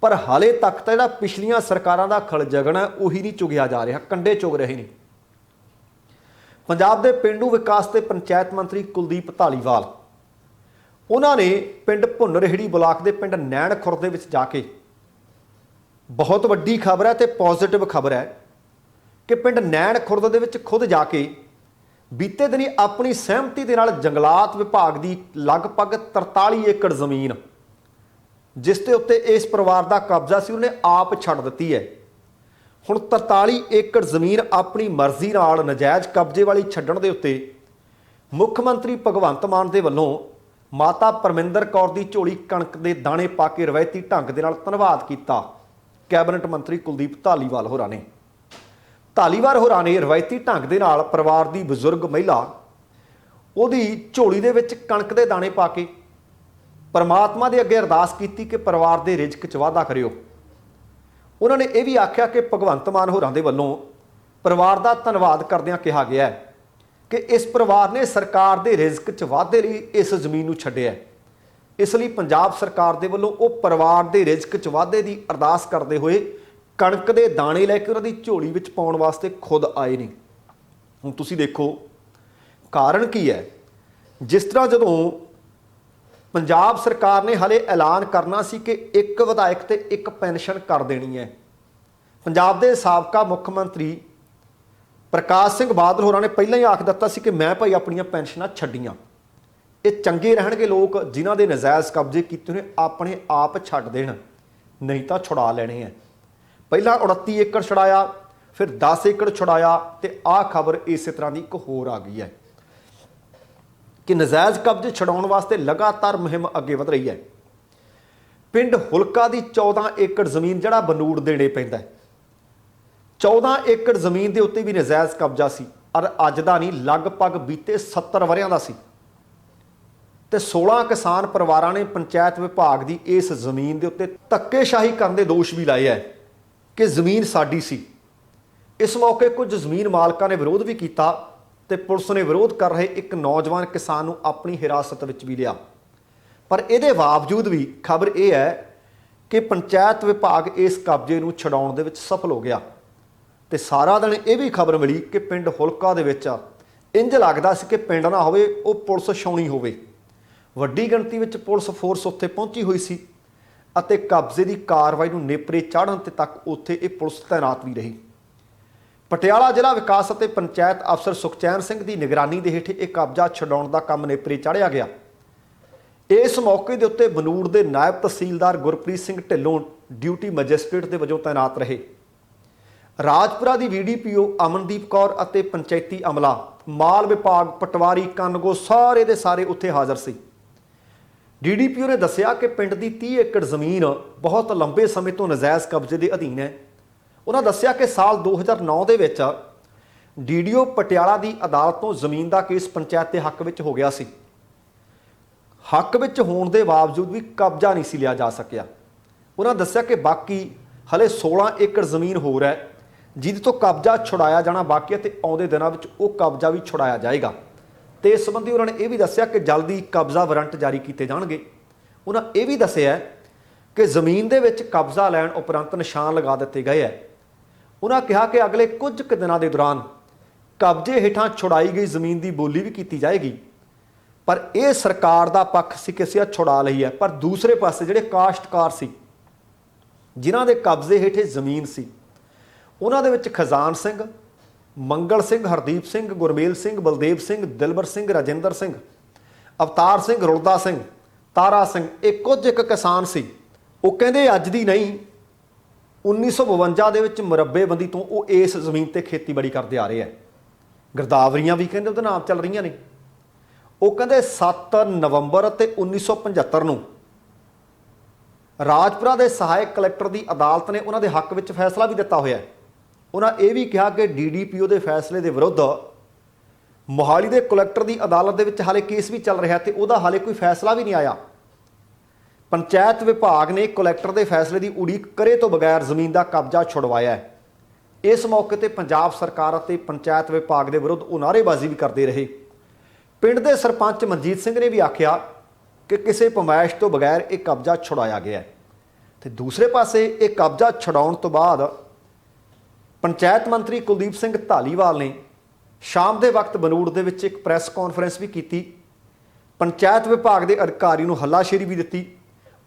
पर हाले तक तो जिहड़ा पिछलियां सरकारां दा खलजगण है उही नहीं चुगिया जा रहा, कंडे चुग रहे हैं। पंजाब के पेंडू विकास ते पंचायत मंत्री कुलदीप धालीवाल उन्होंने पिंड भुन्नरहेड़ी ब्लाक के पिंड नैण खुर्द दे विच जाके, बहुत वड्डी खबर है तो पॉजिटिव खबर है कि पिंड नैण खुर्द दे विच खुद जाके बीते दिनी अपनी सहमति के नाल जंगलात विभाग की लगभग 43 एकड़ जमीन जिसके उत्ते इस परिवार का कब्जा सी उन्हें आप छड्ड दित्ती है। हुण 43 एकड़ जमीन अपनी मर्जी नाल नजायज़ कब्जे वाली छड्डण दे उत्ते मुख मंत्री भगवंत मान दे वल्लों माता परमिंदर कौर की झोली कणक के दाणे पा के रवायती ढंग के नाल धन्नवाद किया। कैबिनेट मंत्री कुलदीप धालीवाल होरां ने होरां ने रवायती ढंग के नाल परिवार की बजुर्ग महिला उहदी झोली दे विच कणक के दाणे पा के परमात्मा के अगे अरदास की कि परिवार के रिजक च वाधा करियो। उन्होंने यह भी आख्या कि भगवंत मान होरां दे वल्लों परिवार का धन्नवाद करदिआं कहा गया है कि इस परिवार ने सरकार के रिजक च वाधे लई इस जमीन नूं छड्डिआ है। इसलिए पंजाब सरकार के वल्लों वो परिवार के रिजक च वाधे की अरदास करते हुए कणक के दाणे लैके उन्होंने झोली विच पाउण वास्ते खुद आए ने। हुण तुसीं देखो कारण की है। जिस तरह जदों पंजाब सरकार ने हाले ऐलान करना सी कि एक विधायक ते एक पेनशन कर देनी है, पंजाब के साबका मुख्यमंत्री प्रकाश सिंह बादल होरां ने पहलां ही आख दिता सी कि मैं भाई अपनियां पेनशनां छड्डियां, ये चंगे रहणगे लोग जिन्हां दे नजायज़ कब्जे कीते ने अपने आप छड्ड देण, नहीं तो छुड़ा लेने हैं। पहला 29 एकड़ छुड़ाया, फिर 10 एकड़ छुड़ाया, तो आ खबर इस तरह की एक होर आ गई है कि ਨਜਾਇਜ਼ ਕਬਜ਼ੇ ਛਡਾਉਣ ਵਾਸਤੇ ਲਗਾਤਾਰ ਮੁਹਿੰਮ ਅੱਗੇ ਵਧ ਰਹੀ ਹੈ। ਪਿੰਡ ਹੁਲਕਾ ਦੀ 14 ਏਕੜ ਜ਼ਮੀਨ ਜਿਹੜਾ ਬਨੂੜ ਦੇ ਨੇੜੇ ਪੈਂਦਾ ਹੈ, 14 ਏਕੜ ਜ਼ਮੀਨ ਦੇ ਉੱਤੇ ਵੀ ਨਜਾਇਜ਼ ਕਬਜ਼ਾ ਸੀ ਔਰ ਅੱਜ ਦਾ ਨਹੀਂ, ਲਗਭਗ ਬੀਤੇ 70 ਵਰਿਆਂ ਦਾ ਸੀ ਤੇ 16 ਕਿਸਾਨ ਪਰਿਵਾਰਾਂ ਨੇ ਪੰਚਾਇਤ ਵਿਭਾਗ ਦੀ ਇਸ ਜ਼ਮੀਨ ਦੇ ਉੱਤੇ ਧੱਕੇਸ਼ਾਹੀ ਕਰਨ ਦੇ ਦੋਸ਼ ਵੀ ਲਾਏ ਹੈ ਕਿ ਜ਼ਮੀਨ ਸਾਡੀ ਸੀ। ਇਸ ਮੌਕੇ ਕੁਝ ਜ਼ਮੀਨ ਮਾਲਕਾਂ ਨੇ ਵਿਰੋਧ ਵੀ ਕੀਤਾ ਤੇ ਪੁਲਿਸ ਨੇ ਵਿਰੋਧ ਕਰ ਰਹੇ ਇੱਕ ਨੌਜਵਾਨ ਕਿਸਾਨ ਨੂੰ ਆਪਣੀ ਹਿਰਾਸਤ ਵਿੱਚ ਵੀ ਲਿਆ। ਪਰ ਇਹਦੇ ਬਾਵਜੂਦ ਵੀ ਖਬਰ ਇਹ ਹੈ ਕਿ ਪੰਚਾਇਤ ਵਿਭਾਗ ਇਸ ਕਬਜ਼ੇ ਨੂੰ ਛਡਾਉਣ ਦੇ ਵਿੱਚ ਸਫਲ ਹੋ ਗਿਆ ਤੇ ਸਾਰਾ ਦਿਨ ਇਹ ਵੀ ਖਬਰ ਮਿਲੀ ਕਿ ਪਿੰਡ ਹੁਲਕਾ ਦੇ ਵਿੱਚ ਇੰਜ ਲੱਗਦਾ ਸੀ ਕਿ ਪਿੰਡ ਨਾ ਹੋਵੇ, ਉਹ ਪੁਲਿਸ ਛਾਉਣੀ ਹੋਵੇ। ਵੱਡੀ ਗਿਣਤੀ ਵਿੱਚ ਪੁਲਿਸ ਫੋਰਸ ਉੱਥੇ ਪਹੁੰਚੀ ਹੋਈ ਸੀ ਅਤੇ ਕਬਜ਼ੇ ਦੀ ਕਾਰਵਾਈ ਨੂੰ ਨੇਪਰੇ ਚਾੜ੍ਹਨ ਤੇ ਤੱਕ ਉੱਥੇ ਇਹ ਪੁਲਿਸ ਤੈਨਾਤ ਵੀ ਰਹੀ। ਪਟਿਆਲਾ ਜ਼ਿਲ੍ਹਾ ਵਿਕਾਸ ਅਤੇ ਪੰਚਾਇਤ ਅਫਸਰ ਸੁਖਚੈਨ ਸਿੰਘ ਦੀ ਨਿਗਰਾਨੀ ਦੇ ਹੇਠ ਇਹ ਕਬਜ਼ਾ ਛਡਾਉਣ ਦਾ ਕੰਮ ਨੇਪਰੇ ਚਾੜ੍ਹਿਆ ਗਿਆ। ਇਸ ਮੌਕੇ ਦੇ ਉੱਤੇ ਬਨੂੜ ਦੇ ਨਾਇਬ ਤਹਿਸੀਲਦਾਰ ਗੁਰਪ੍ਰੀਤ ਸਿੰਘ ਢਿੱਲੋਂ ਡਿਊਟੀ ਮੈਜਿਸਟ੍ਰੇਟ ਦੇ ਵਜੋਂ ਤੈਨਾਤ ਰਹੇ। ਰਾਜਪੁਰਾ ਦੀ VDPO ਅਮਨਦੀਪ ਕੌਰ ਅਤੇ ਪੰਚਾਇਤੀ ਅਮਲਾ, ਮਾਲ ਵਿਭਾਗ, ਪਟਵਾਰੀ, ਕਾਨੂੰਗੋ ਸਾਰੇ ਦੇ ਸਾਰੇ ਉੱਥੇ ਹਾਜ਼ਰ ਸੀ। DDPO ਨੇ ਦੱਸਿਆ ਕਿ ਪਿੰਡ ਦੀ 30 ਏਕੜ ਜ਼ਮੀਨ ਬਹੁਤ ਲੰਬੇ ਸਮੇਂ ਤੋਂ ਨਜਾਇਜ਼ ਕਬਜ਼ੇ ਦੇ ਅਧੀਨ ਹੈ। ਉਹਨਾਂ ਦੱਸਿਆ ਕਿ ਸਾਲ 2009 ਦੇ ਵਿੱਚ DDO ਪਟਿਆਲਾ ਦੀ ਅਦਾਲਤ ਤੋਂ ਜ਼ਮੀਨ ਦਾ ਕੇਸ ਪੰਚਾਇਤ ਦੇ ਹੱਕ ਵਿੱਚ ਹੋ ਗਿਆ ਸੀ। ਹੱਕ ਵਿੱਚ ਹੋਣ ਦੇ ਬਾਵਜੂਦ ਵੀ ਕਬਜ਼ਾ ਨਹੀਂ ਸੀ ਲਿਆ ਜਾ ਸਕਿਆ। ਉਹਨਾਂ ਦੱਸਿਆ ਕਿ ਬਾਕੀ ਹਲੇ 16 ਏਕੜ ਜ਼ਮੀਨ ਹੋਰ ਹੈ ਜਿਹਦੇ ਤੋਂ ਕਬਜ਼ਾ ਛੁਡਾਇਆ ਜਾਣਾ ਬਾਕੀ ਹੈ ਤੇ ਆਉਂਦੇ ਦਿਨਾਂ ਵਿੱਚ ਉਹ ਕਬਜ਼ਾ ਵੀ ਛੁਡਾਇਆ ਜਾਏਗਾ ਤੇ ਇਸ ਸੰਬੰਧੀ ਉਹਨਾਂ ਨੇ ਇਹ ਵੀ ਦੱਸਿਆ ਕਿ ਜਲਦੀ ਕਬਜ਼ਾ ਵਾਰੰਟ ਜਾਰੀ ਕੀਤੇ ਜਾਣਗੇ। ਉਹਨਾਂ ਇਹ ਵੀ ਦੱਸਿਆ ਕਿ ਜ਼ਮੀਨ ਦੇ ਵਿੱਚ ਕਬਜ਼ਾ ਲੈਣ ਉਪਰੰਤ ਨਿਸ਼ਾਨ ਲਗਾ ਦਿੱਤੇ ਗਏ ਹੈ। ਉਹਨਾਂ ਕਿਹਾ ਕਿ ਅਗਲੇ ਕੁਝ ਕੁ ਦਿਨਾਂ ਦੇ ਦੌਰਾਨ ਕਬਜ਼ੇ ਹੇਠਾਂ ਛੁਡਾਈ ਗਈ ਜ਼ਮੀਨ ਦੀ ਬੋਲੀ ਵੀ ਕੀਤੀ ਜਾਏਗੀ। ਪਰ ਇਹ ਸਰਕਾਰ ਦਾ ਪੱਖ ਸੀ ਕਿ ਅਸੀਂ ਛੁਡਾ ਲਈ ਹੈ, ਪਰ ਦੂਸਰੇ ਪਾਸੇ ਜਿਹੜੇ ਕਾਸ਼ਤਕਾਰ ਸੀ ਜਿਨ੍ਹਾਂ ਦੇ ਕਬਜ਼ੇ ਹੇਠੇ ਜ਼ਮੀਨ ਸੀ ਉਹਨਾਂ ਦੇ ਵਿੱਚ ਖਜ਼ਾਨ ਸਿੰਘ, ਮੰਗਲ ਸਿੰਘ, ਹਰਦੀਪ ਸਿੰਘ, ਗੁਰਮੇਲ ਸਿੰਘ, ਬਲਦੇਵ ਸਿੰਘ, ਦਿਲਬਰ ਸਿੰਘ, ਰਾਜਿੰਦਰ ਸਿੰਘ, ਅਵਤਾਰ ਸਿੰਘ, ਰੁਲਦਾ ਸਿੰਘ, ਤਾਰਾ ਸਿੰਘ, ਇਹ ਕੁਝ ਇੱਕ ਕਿਸਾਨ ਸੀ। ਉਹ ਕਹਿੰਦੇ ਅੱਜ ਦੀ ਨਹੀਂ, 1952 ਦੇ ਵਿੱਚ ਮੁਰੱਬੇਬੰਦੀ ਤੋਂ ਉਹ ਇਸ ਜ਼ਮੀਨ ਤੇ ਖੇਤੀਬਾੜੀ ਕਰਦੇ ਆ ਰਹੇ ਹੈ। ਗਿਰਦਾਵਰੀਆਂ ਵੀ ਕਹਿੰਦੇ ਉਹਦੇ ਨਾਮ ਚੱਲ ਰਹੀਆਂ ਨੇ। ਉਹ ਕਹਿੰਦੇ 7 ਨਵੰਬਰ ਤੇ 1975 ਨੂੰ ਰਾਜਪੁਰਾ ਦੇ ਸਹਾਇਕ ਕਲੈਕਟਰ ਦੀ ਅਦਾਲਤ ਨੇ ਉਹਨਾਂ ਦੇ ਹੱਕ ਵਿੱਚ ਫੈਸਲਾ ਵੀ ਦਿੱਤਾ ਹੋਇਆ ਹੈ। ਉਹਨਾਂ ਇਹ ਵੀ ਕਿਹਾ ਕਿ DDPO ਦੇ ਫੈਸਲੇ ਦੇ ਵਿਰੁੱਧ ਮੋਹਾਲੀ ਦੇ ਕਲੈਕਟਰ ਦੀ ਅਦਾਲਤ ਦੇ ਵਿੱਚ ਹਾਲੇ ਕੇਸ ਵੀ ਚੱਲ ਰਿਹਾ ਤੇ ਉਹਦਾ ਹਾਲੇ ਕੋਈ ਫੈਸਲਾ ਵੀ ਨਹੀਂ ਆਇਆ। ਪੰਚਾਇਤ ਵਿਭਾਗ ਨੇ ਕਲੈਕਟਰ ਦੇ ਫੈਸਲੇ ਦੀ ਉਡੀਕ ਕਰੇ ਤੋਂ ਬਗੈਰ ਜ਼ਮੀਨ ਦਾ ਕਬਜ਼ਾ ਛੁਡਵਾਇਆ ਹੈ। ਇਸ ਮੌਕੇ ਤੇ ਪੰਜਾਬ ਸਰਕਾਰ ਅਤੇ ਪੰਚਾਇਤ ਵਿਭਾਗ ਦੇ ਵਿਰੁੱਧ ਉਹ ਨਾਅਰੇਬਾਜ਼ੀ ਵੀ ਕਰਦੇ ਰਹੇ। ਪਿੰਡ ਦੇ ਸਰਪੰਚ ਮਨਜੀਤ ਸਿੰਘ ਨੇ ਵੀ ਆਖਿਆ ਕਿ ਕਿਸੇ ਪਮਾਇਸ਼ ਤੋਂ ਬਗੈਰ ਇਹ ਕਬਜ਼ਾ ਛੁਡਾਇਆ ਗਿਆ ਤੇ ਦੂਸਰੇ ਪਾਸੇ ਇਹ ਕਬਜ਼ਾ ਛਡਾਉਣ ਤੋਂ ਬਾਅਦ ਪੰਚਾਇਤ ਮੰਤਰੀ ਕੁਲਦੀਪ ਸਿੰਘ ਧਾਲੀਵਾਲ ਨੇ ਸ਼ਾਮ ਦੇ ਵਕਤ ਬਨੂੜ ਦੇ ਵਿੱਚ ਇੱਕ ਪ੍ਰੈਸ ਕਾਨਫਰੰਸ ਵੀ ਕੀਤੀ। ਪੰਚਾਇਤ ਵਿਭਾਗ ਦੇ ਅਧਿਕਾਰੀ ਨੂੰ ਹੱਲਾਸ਼ੇਰੀ ਵੀ ਦਿੱਤੀ।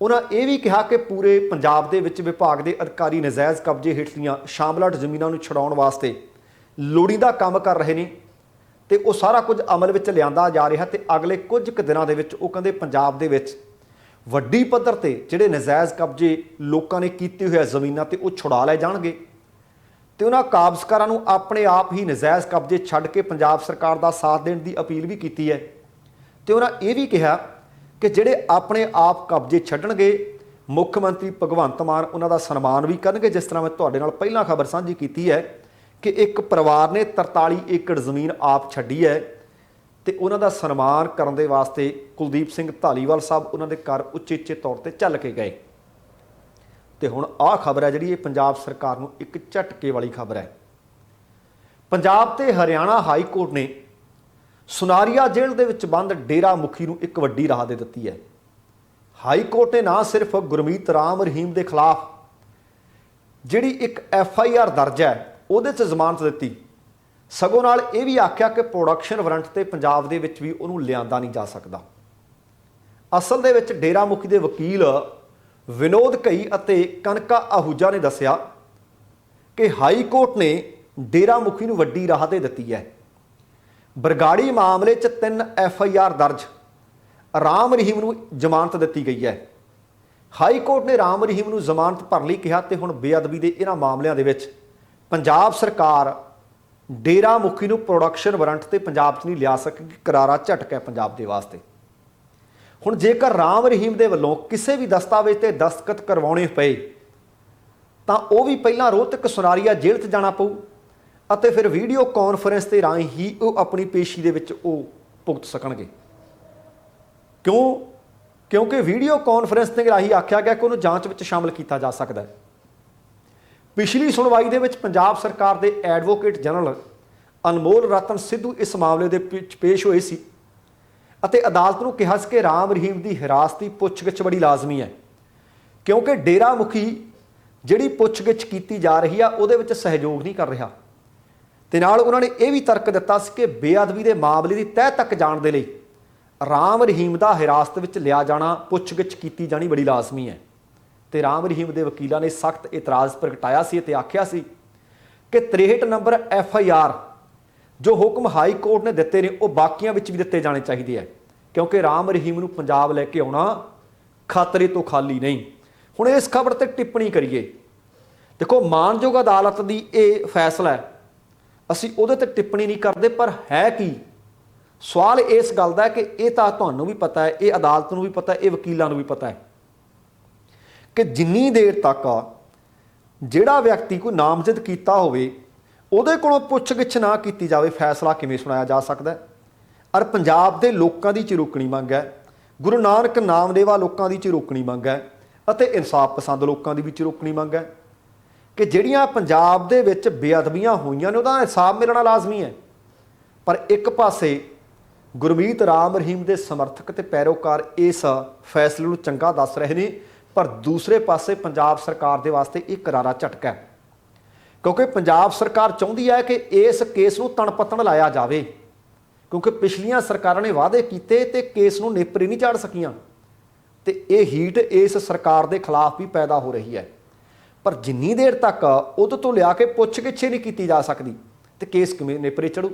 ਉਹਨਾਂ ਇਹ ਵੀ ਕਿਹਾ ਕਿ ਪੂਰੇ ਪੰਜਾਬ ਦੇ ਵਿੱਚ ਵਿਭਾਗ ਦੇ ਅਧਿਕਾਰੀ ਨਜਾਇਜ਼ ਕਬਜ਼ੇ ਹੇਠਲੀਆਂ ਸ਼ਾਮਲਾਟ ਜ਼ਮੀਨਾਂ ਨੂੰ ਛਡਾਉਣ ਵਾਸਤੇ ਲੋੜੀਂਦਾ ਕੰਮ ਕਰ ਰਹੇ ਨੇ ਤੇ ਉਹ ਸਾਰਾ ਕੁਝ ਅਮਲ ਵਿੱਚ ਲਿਆਂਦਾ ਜਾ ਰਿਹਾ ਤੇ ਅਗਲੇ ਕੁਝ ਕੁ ਦਿਨਾਂ ਦੇ ਵਿੱਚ ਉਹ ਕਹਿੰਦੇ ਪੰਜਾਬ ਦੇ ਵਿੱਚ ਵੱਡੀ ਪੱਧਰ ਤੇ ਜਿਹੜੇ ਨਜਾਇਜ਼ ਕਬਜ਼ੇ ਲੋਕਾਂ ਨੇ ਕੀਤੇ ਹੋਏ ਜ਼ਮੀਨਾਂ ਤੇ ਉਹ ਛੁਡਾ ਲਏ ਜਾਣਗੇ ਤੇ ਉਹਨਾਂ ਕਾਬਜ਼ਕਾਰਾਂ ਨੂੰ ਆਪਣੇ ਆਪ ਹੀ ਨਜਾਇਜ਼ ਕਬਜ਼ੇ ਛੱਡ ਕੇ ਪੰਜਾਬ ਸਰਕਾਰ ਦਾ ਸਾਥ ਦੇਣ ਦੀ ਅਪੀਲ ਵੀ ਕੀਤੀ ਹੈ। ਤੇ ਉਹਨਾਂ ਇਹ ਵੀ ਕਿਹਾ ਕਿ ਜਿਹੜੇ ਆਪਣੇ ਆਪ ਕਬਜ਼ੇ ਛੱਡਣਗੇ ਮੁੱਖ ਮੰਤਰੀ ਭਗਵੰਤ ਮਾਨ ਉਹਨਾਂ ਦਾ ਸਨਮਾਨ ਵੀ ਕਰਨਗੇ। ਜਿਸ ਤਰ੍ਹਾਂ ਮੈਂ ਤੁਹਾਡੇ ਨਾਲ ਪਹਿਲਾਂ ਖਬਰ ਸਾਂਝੀ ਕੀਤੀ ਹੈ ਕਿ ਇੱਕ ਪਰਿਵਾਰ ਨੇ 43 ਏਕੜ ਜ਼ਮੀਨ ਆਪ ਛੱਡੀ ਹੈ ਤੇ ਉਹਨਾਂ ਦਾ ਸਨਮਾਨ ਕਰਨ ਦੇ ਵਾਸਤੇ ਕੁਲਦੀਪ ਸਿੰਘ ਧਾਲੀਵਾਲ ਸਾਹਿਬ ਉਹਨਾਂ ਦੇ ਘਰ ਉਚੇਚੇ ਤੌਰ ਤੇ ਚੱਲ ਕੇ ਗਏ। ਤੇ ਹੁਣ ਆਹ ਖਬਰ ਹੈ ਜਿਹੜੀ ਇਹ ਪੰਜਾਬ ਸਰਕਾਰ ਨੂੰ ਇੱਕ ਝਟਕੇ ਵਾਲੀ ਖਬਰ ਹੈ। ਪੰਜਾਬ ਤੇ ਹਰਿਆਣਾ ਹਾਈ ਕੋਰਟ ਨੇ ਸੁਨਾਰੀਆ ਜੇਲ੍ਹ ਦੇ ਵਿੱਚ ਬੰਦ ਡੇਰਾ ਮੁਖੀ ਨੂੰ ਇੱਕ ਵੱਡੀ ਰਾਹਤ ਦੇ ਦਿੱਤੀ ਹੈ। ਹਾਈ ਕੋਰਟ ਨੇ ਨਾ ਸਿਰਫ ਗੁਰਮੀਤ ਰਾਮ ਰਹੀਮ ਦੇ ਖਿਲਾਫ ਜਿਹੜੀ ਇੱਕ FIR ਦਰਜ ਹੈ ਉਹਦੇ 'ਚ ਜ਼ਮਾਨਤ ਦਿੱਤੀ, ਸਗੋਂ ਨਾਲ ਇਹ ਵੀ ਆਖਿਆ ਕਿ ਪ੍ਰੋਡਕਸ਼ਨ ਵਾਰੰਟ ਤੇ ਪੰਜਾਬ ਦੇ ਵਿੱਚ ਵੀ ਉਹਨੂੰ ਲਿਆਂਦਾ ਨਹੀਂ ਜਾ ਸਕਦਾ। ਅਸਲ ਦੇ ਵਿੱਚ ਡੇਰਾ ਮੁਖੀ ਦੇ ਵਕੀਲ ਵਿਨੋਦ ਘਈ ਅਤੇ ਕਨਕਾ ਆਹੂਜਾ ਨੇ ਦੱਸਿਆ ਕਿ ਹਾਈ ਕੋਰਟ ਨੇ ਡੇਰਾ ਮੁਖੀ ਨੂੰ ਵੱਡੀ ਰਾਹਤ ਦੇ ਦਿੱਤੀ ਹੈ। ਬਰਗਾੜੀ ਮਾਮਲੇ 'ਚ 3 FIR ਦਰਜ, ਰਾਮ ਰਹੀਮ ਨੂੰ ਜ਼ਮਾਨਤ ਦਿੱਤੀ ਗਈ ਹੈ। ਹਾਈ ਕੋਰਟ ਨੇ ਰਾਮ ਰਹੀਮ ਨੂੰ ਜ਼ਮਾਨਤ ਭਰਨ ਲਈ ਕਿਹਾ ਤੇ ਹੁਣ ਬੇਅਦਬੀ ਦੇ ਇਹਨਾਂ ਮਾਮਲਿਆਂ ਦੇ ਵਿੱਚ ਪੰਜਾਬ ਸਰਕਾਰ ਡੇਰਾ ਮੁਖੀ ਨੂੰ ਪ੍ਰੋਡਕਸ਼ਨ ਵਾਰੰਟ ਤੇ ਪੰਜਾਬ 'ਚ ਨਹੀਂ ਲਿਆ ਸਕੇਗੀ। करारा झटका है पंजाब के वास्ते। हुण जेकर राम रहीम दे वल्लों किसी भी दस्तावेज ते दस्तखत करवाने पे तां वो भी पहलां रोहतक सुनारिया जेल 'च जाना पऊ ਅਤੇ फिर वीडियो कॉन्फ्रेंस के राही ही वो अपनी पेशी दे विच वो भुगत सकणगे। क्यों? क्योंकि वीडियो कॉन्फ्रेंस के राही आख्या गया कि उन्हें जांच में शामिल किया जा सकता है। पिछली सुनवाई दे विच पंजाब सरकार के एडवोकेट जनरल अनमोल रतन सिद्धू इस मामले दे विच पेश होए सी ਅਤੇ अदालत नूं कहा कि राम रहीम की हिरासती पुछगिछ बड़ी लाजमी है, क्योंकि डेरा मुखी जिहड़ी पुछगिछ की जा रही है उहदे विच सहयोग नहीं कर रहा। ते नाल उन्होंने ये भी तर्क दिता कि बेअदबी के मामले की तह तक जाण दे लई राम रहीम का हिरासत में लिया जाना, पुछगिछ की जानी बड़ी लाजमी है। तो राम रहीम के वकीलों ने सख्त इतराज़ प्रगटाया सी ते आख्या सी कि 63 नंबर FIR जो हुक्म हाई कोर्ट ने दिते ने वो बाकियां विच भी दिते जाने चाहिए है, क्योंकि राम रहीम नूं पंजाब लैके आउणा खतरे तो खाली नहीं। हुण इस खबर ते टिप्पणी करिए। देखो, मानयोग अदालत की यह फैसला है, असीं उहदे ते टिप्पणी नहीं करते, पर है कि सवाल इस गल दा है कि यह तां तुहानूं भी पता है, ये अदालत नूं भी पता है, ये वकीलों नूं भी पता है कि जिन्नी देर तक जिहड़ा व्यक्ति कोई नामजद कीता होवे ਉਹਦੇ ਕੋਲੋਂ पुछ-गिछ ना की जाए फैसला किवें सुनाया जा सकता है। और पंजाब के लोगों की चिरोकणी मंग है, गुरु नानक नामदेवा लोगों की चिरोकणी मंग है, ਅਤੇ इंसाफ पसंद लोगों की भी चिरोकणी मंग है कि ਜਿਹੜੀਆਂ पंजाब ਦੇ ਵਿੱਚ ਬੇਅਦਬੀਆਂ ਹੋਈਆਂ ਨੇ ਉਹਦਾ इंसाफ मिलना लाजमी है। पर एक पासे गुरमीत राम रहीम के समर्थक ते पैरोकार इस फैसले को चंगा दस रहे हैं, पर दूसरे पासे पंजाब सरकार के वास्ते एक करारा झटका है, क्योंकि पंजाब सरकार चाहती है कि इस केस को तणपतन लाया जाए, क्योंकि पिछलियां सरकारों ने वादे किए तो केस को नेपरे नहीं चाड़ सकियां, तो यह हीट इस सरकार के खिलाफ भी पैदा हो रही है। पर जिन्नी देर तक उहदे तो लिया के पुछ-गिछ नहीं की जा सकती तो केस किवें नेपरे चढ़ू।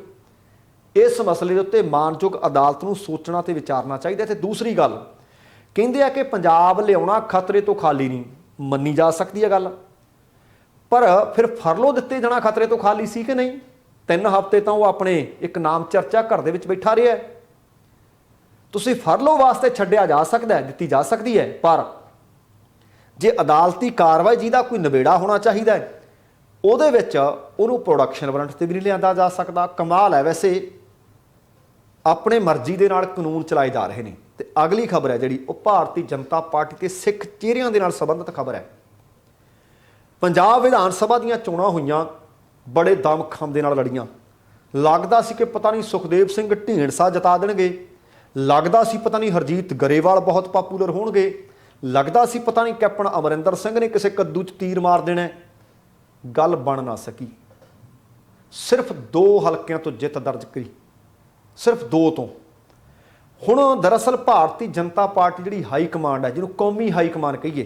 इस मसले के उत्ते मानयोग अदालत को सोचना तो विचारना चाहिए। तो दूसरी गल कहते हैं कि पंजाब लियाउणा खतरे तो खाली नहीं, मनी जा सकती है गल, पर फिर फरलो दिते जाना खतरे तो खाली सी कि नहीं? 3 हफ्ते तो वो अपने एक नाम चर्चा घर दे विच बैठा रहा है। तुसीं फरलो वास्ते छड्डिया जा सकता है, दिती जा सकती है, पर जे अदालती कार्रवाई जिहदा कोई नबेड़ा होना चाहिए उहदे विच उहनूं प्रोडक्शन वारंट ते भी नहीं लिआंदा जा सकता। कमाल है, वैसे अपने मर्जी दे नाल कानून चलाए जा रहे हैं। तो अगली खबर है जिहड़ी वो भारतीय जनता पार्टी के सिख चेहरिਆਂ दे नाल संबंधित खबर है। पंजाब विधान सभा दीआं चोणां होईआं, बड़े दमखम दे नाल लड़ीआं। लगदा सी कि पता नहीं सुखदेव सिंह ढींडसा जिता देणगे, लगदा सी पता नहीं हरजीत गरेवाल बहुत पॉपूलर होणगे, लगदा सी पता नहीं कैप्टन अमरिंदर सिंह ने किसी कद्दू च तीर मार देना। गल बन ना सकी। सिर्फ 2 हलकिਆਂ तो जित दर्ज करी, सिर्फ 2 तो। हुण दरअसल भारतीय जनता पार्टी जिहड़ी हाई कमांड है, जिन्होंने कौमी हाई कमांड कहीए,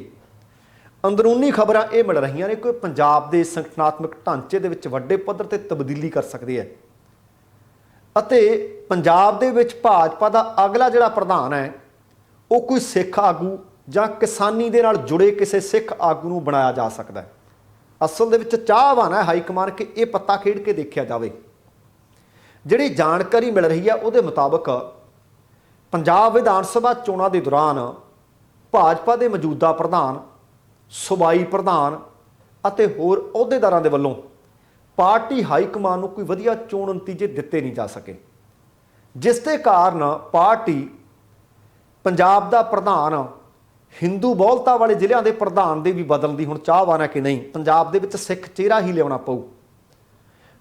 अंदरूनी खबरां ये मिल रही ने कि पंजाब के संगठनात्मक ढांचे दे विच वड्डे पद्धर ते तब्दीली कर सकती है। अते पंजाब दे विच भाजपा का अगला जिहड़ा प्रधान है वो कोई सिख आगू जां किसानी दे नाल जुड़े किसी सिख आगू नूं बनाया जा सकता है। असल दे विच चाहवान है हाईकमान कि यह पत्ता खेड के देखा जाए। जिहड़ी जानकारी मिल रही है उहदे मुताबक पंजाब विधान सभा चोणां दे दौरान भाजपा के मौजूदा प्रधान, सूबाई प्रधान ਅਤੇ होर अहुदेदारां दे वल्लों पार्टी हाईकमान नूं कोई वधिया चोण नतीजे दिते नहीं जा सके, जिस दे कारण पार्टी पंजाब दा प्रधान हिंदू बहुलता वाले ਜ਼ਿਲ੍ਹਿਆਂ ਦੇ प्रधान दे भी बदलण दी हुण चाहवान है कि नहीं, पंजाब दे विच सिख चेहरा ही लियाउणा पऊ।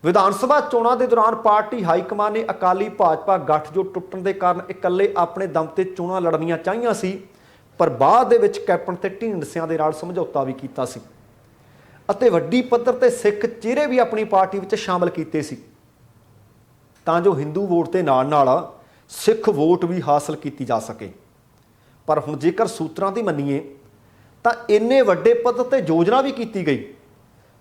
विधान सभा चोणां दे दौरान पार्टी हाईकमान ने अकाली भाजपा गठजोड़ टुੱਟਣ ਦੇ ਕਾਰਨ इकੱਲੇ ਆਪਣੇ दम ते चोणां लड़नियां ਚਾਹੀਆਂ ਸੀ, पर बाद दे विच कैप्टन ते ढींडसिਆਂ ਦੇ ਨਾਲ समझौता भी कीता सी ਅਤੇ ਵੱਡੀ ਪੱਧਰ ਤੇ सिख चेहरे भी अपनी पार्टी विच शामिल कीते सी ਤਾਂ जो हिंदू वोट के नाल सिख वोट भी हासिल की जा सके। पर हुण जेकर सूत्रां दी मन्नीए तां इन्ने वड्डे पੱਧਰ ते योजना भी की गई,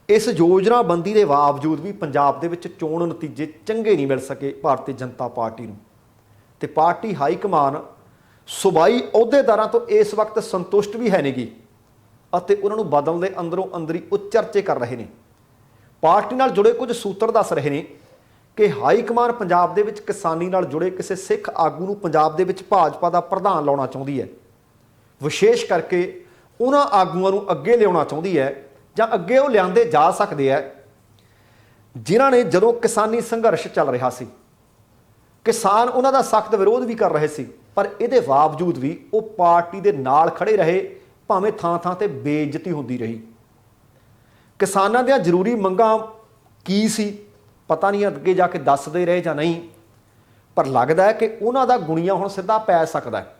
इस योजनाबंदी के बावजूद भी पंजाब दे विच चोण नतीजे चंगे नहीं मिल सके भारतीय जनता पार्टी नूं। ते पार्टी हाईकमान सूबाई अहुदेदारां तो इस वक्त संतुष्ट भी है नहीं ਅਤੇ ਉਹਨਾਂ ਨੂੰ ਬਦਲਣ ਦੇ ਅੰਦਰੋਂ ਅੰਦਰੀ ਉਹ ਚਰਚੇ कर रहे हैं। पार्टी नाल जुड़े कुछ सूत्र दस रहे हैं ਕਿ ਹਾਈ ਕਮਾਨ ਪੰਜਾਬ ਦੇ ਵਿੱਚ ਕਿਸਾਨੀ ਨਾਲ ਜੁੜੇ ਕਿਸੇ ਸਿੱਖ ਆਗੂ ਨੂੰ ਪੰਜਾਬ ਦੇ ਵਿੱਚ ਭਾਜਪਾ ਦਾ ਪ੍ਰਧਾਨ ਲਾਉਣਾ ਚਾਹੁੰਦੀ ਹੈ। ਵਿਸ਼ੇਸ਼ ਕਰਕੇ ਉਹਨਾਂ ਆਗੂਆਂ ਨੂੰ ਅੱਗੇ ਲਿਆਉਣਾ ਚਾਹੁੰਦੀ ਹੈ ਜਾਂ ਅੱਗੇ ਉਹ ਲਿਆਂਦੇ ਜਾ ਸਕਦੇ ਆ ਜਿਨ੍ਹਾਂ ਨੇ ਜਦੋਂ ਕਿਸਾਨੀ ਸੰਘਰਸ਼ ਚੱਲ ਰਿਹਾ ਸੀ ਕਿਸਾਨ ਉਹਨਾਂ ਦਾ ਸਖਤ ਵਿਰੋਧ ਵੀ ਕਰ ਰਹੇ ਸੀ, ਪਰ ਇਹਦੇ ਬਾਵਜੂਦ ਵੀ ਉਹ ਪਾਰਟੀ ਦੇ ਨਾਲ ਖੜੇ ਰਹੇ, ਭਾਵੇਂ ਥਾਂ ਥਾਂ ਤੇ ਬੇਇੱਜ਼ਤੀ ਹੁੰਦੀ ਰਹੀ। ਕਿਸਾਨਾਂ ਦੀਆਂ ਜ਼ਰੂਰੀ ਮੰਗਾਂ ਕੀ ਸੀ ਪਤਾ ਨਹੀਂ, ਅੱਗੇ ਜਾ ਕੇ ਦੱਸਦੇ ਰਹੇ ਜਾਂ ਨਹੀਂ, ਪਰ ਲੱਗਦਾ ਹੈ ਕਿ ਉਹਨਾਂ ਦਾ ਗੁਣੀਆਂ ਹੁਣ ਸਿੱਧਾ ਪੈ ਸਕਦਾ ਹੈ।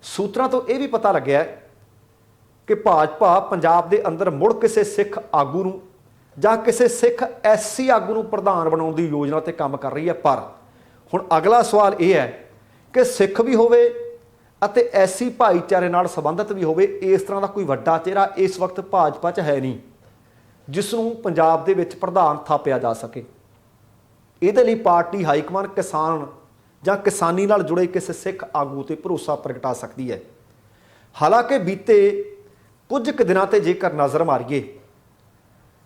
ਸੂਤਰਾਂ ਤੋਂ ਇਹ ਵੀ ਪਤਾ ਲੱਗਿਆ ਕਿ ਭਾਜਪਾ ਪੰਜਾਬ ਦੇ ਅੰਦਰ ਮੁੜ ਕਿਸੇ ਸਿੱਖ ਆਗੂ ਨੂੰ ਜਾਂ ਕਿਸੇ ਸਿੱਖ ਐਸਸੀ ਆਗੂ ਨੂੰ ਪ੍ਰਧਾਨ ਬਣਾਉਣ ਦੀ ਯੋਜਨਾ ਤੇ ਕੰਮ ਕਰ ਰਹੀ ਹੈ। ਪਰ ਹੁਣ ਅਗਲਾ ਸਵਾਲ ਇਹ ਹੈ ਕਿ ਸਿੱਖ ਵੀ ਹੋਵੇ ਅਤੇ ਐਸਸੀ ਭਾਈਚਾਰੇ ਨਾਲ ਸੰਬੰਧਿਤ ਵੀ ਹੋਵੇ, ਇਸ ਤਰ੍ਹਾਂ ਦਾ ਕੋਈ ਵੱਡਾ ਚਿਹਰਾ ਇਸ ਵਕਤ ਭਾਜਪਾ 'ਚ ਹੈ ਨਹੀਂ ਜਿਸ ਨੂੰ ਪੰਜਾਬ ਦੇ ਵਿੱਚ ਪ੍ਰਧਾਨ ਥਾਪਿਆ ਜਾ ਸਕੇ। ਇਹਦੇ ਲਈ ਪਾਰਟੀ ਹਾਈਕਮਾਨ ਕਿਸਾਨ ਜਾਂ ਕਿਸਾਨੀ ਨਾਲ ਜੁੜੇ ਕਿਸੇ ਸਿੱਖ ਆਗੂ ਤੇ ਭਰੋਸਾ ਪ੍ਰਗਟਾ ਸਕਦੀ ਹੈ। ਹਾਲਾਂਕਿ ਬੀਤੇ ਕੁਝ ਕੁ ਦਿਨਾਂ ਤੇ ਜੇਕਰ ਨਜ਼ਰ ਮਾਰੀਏ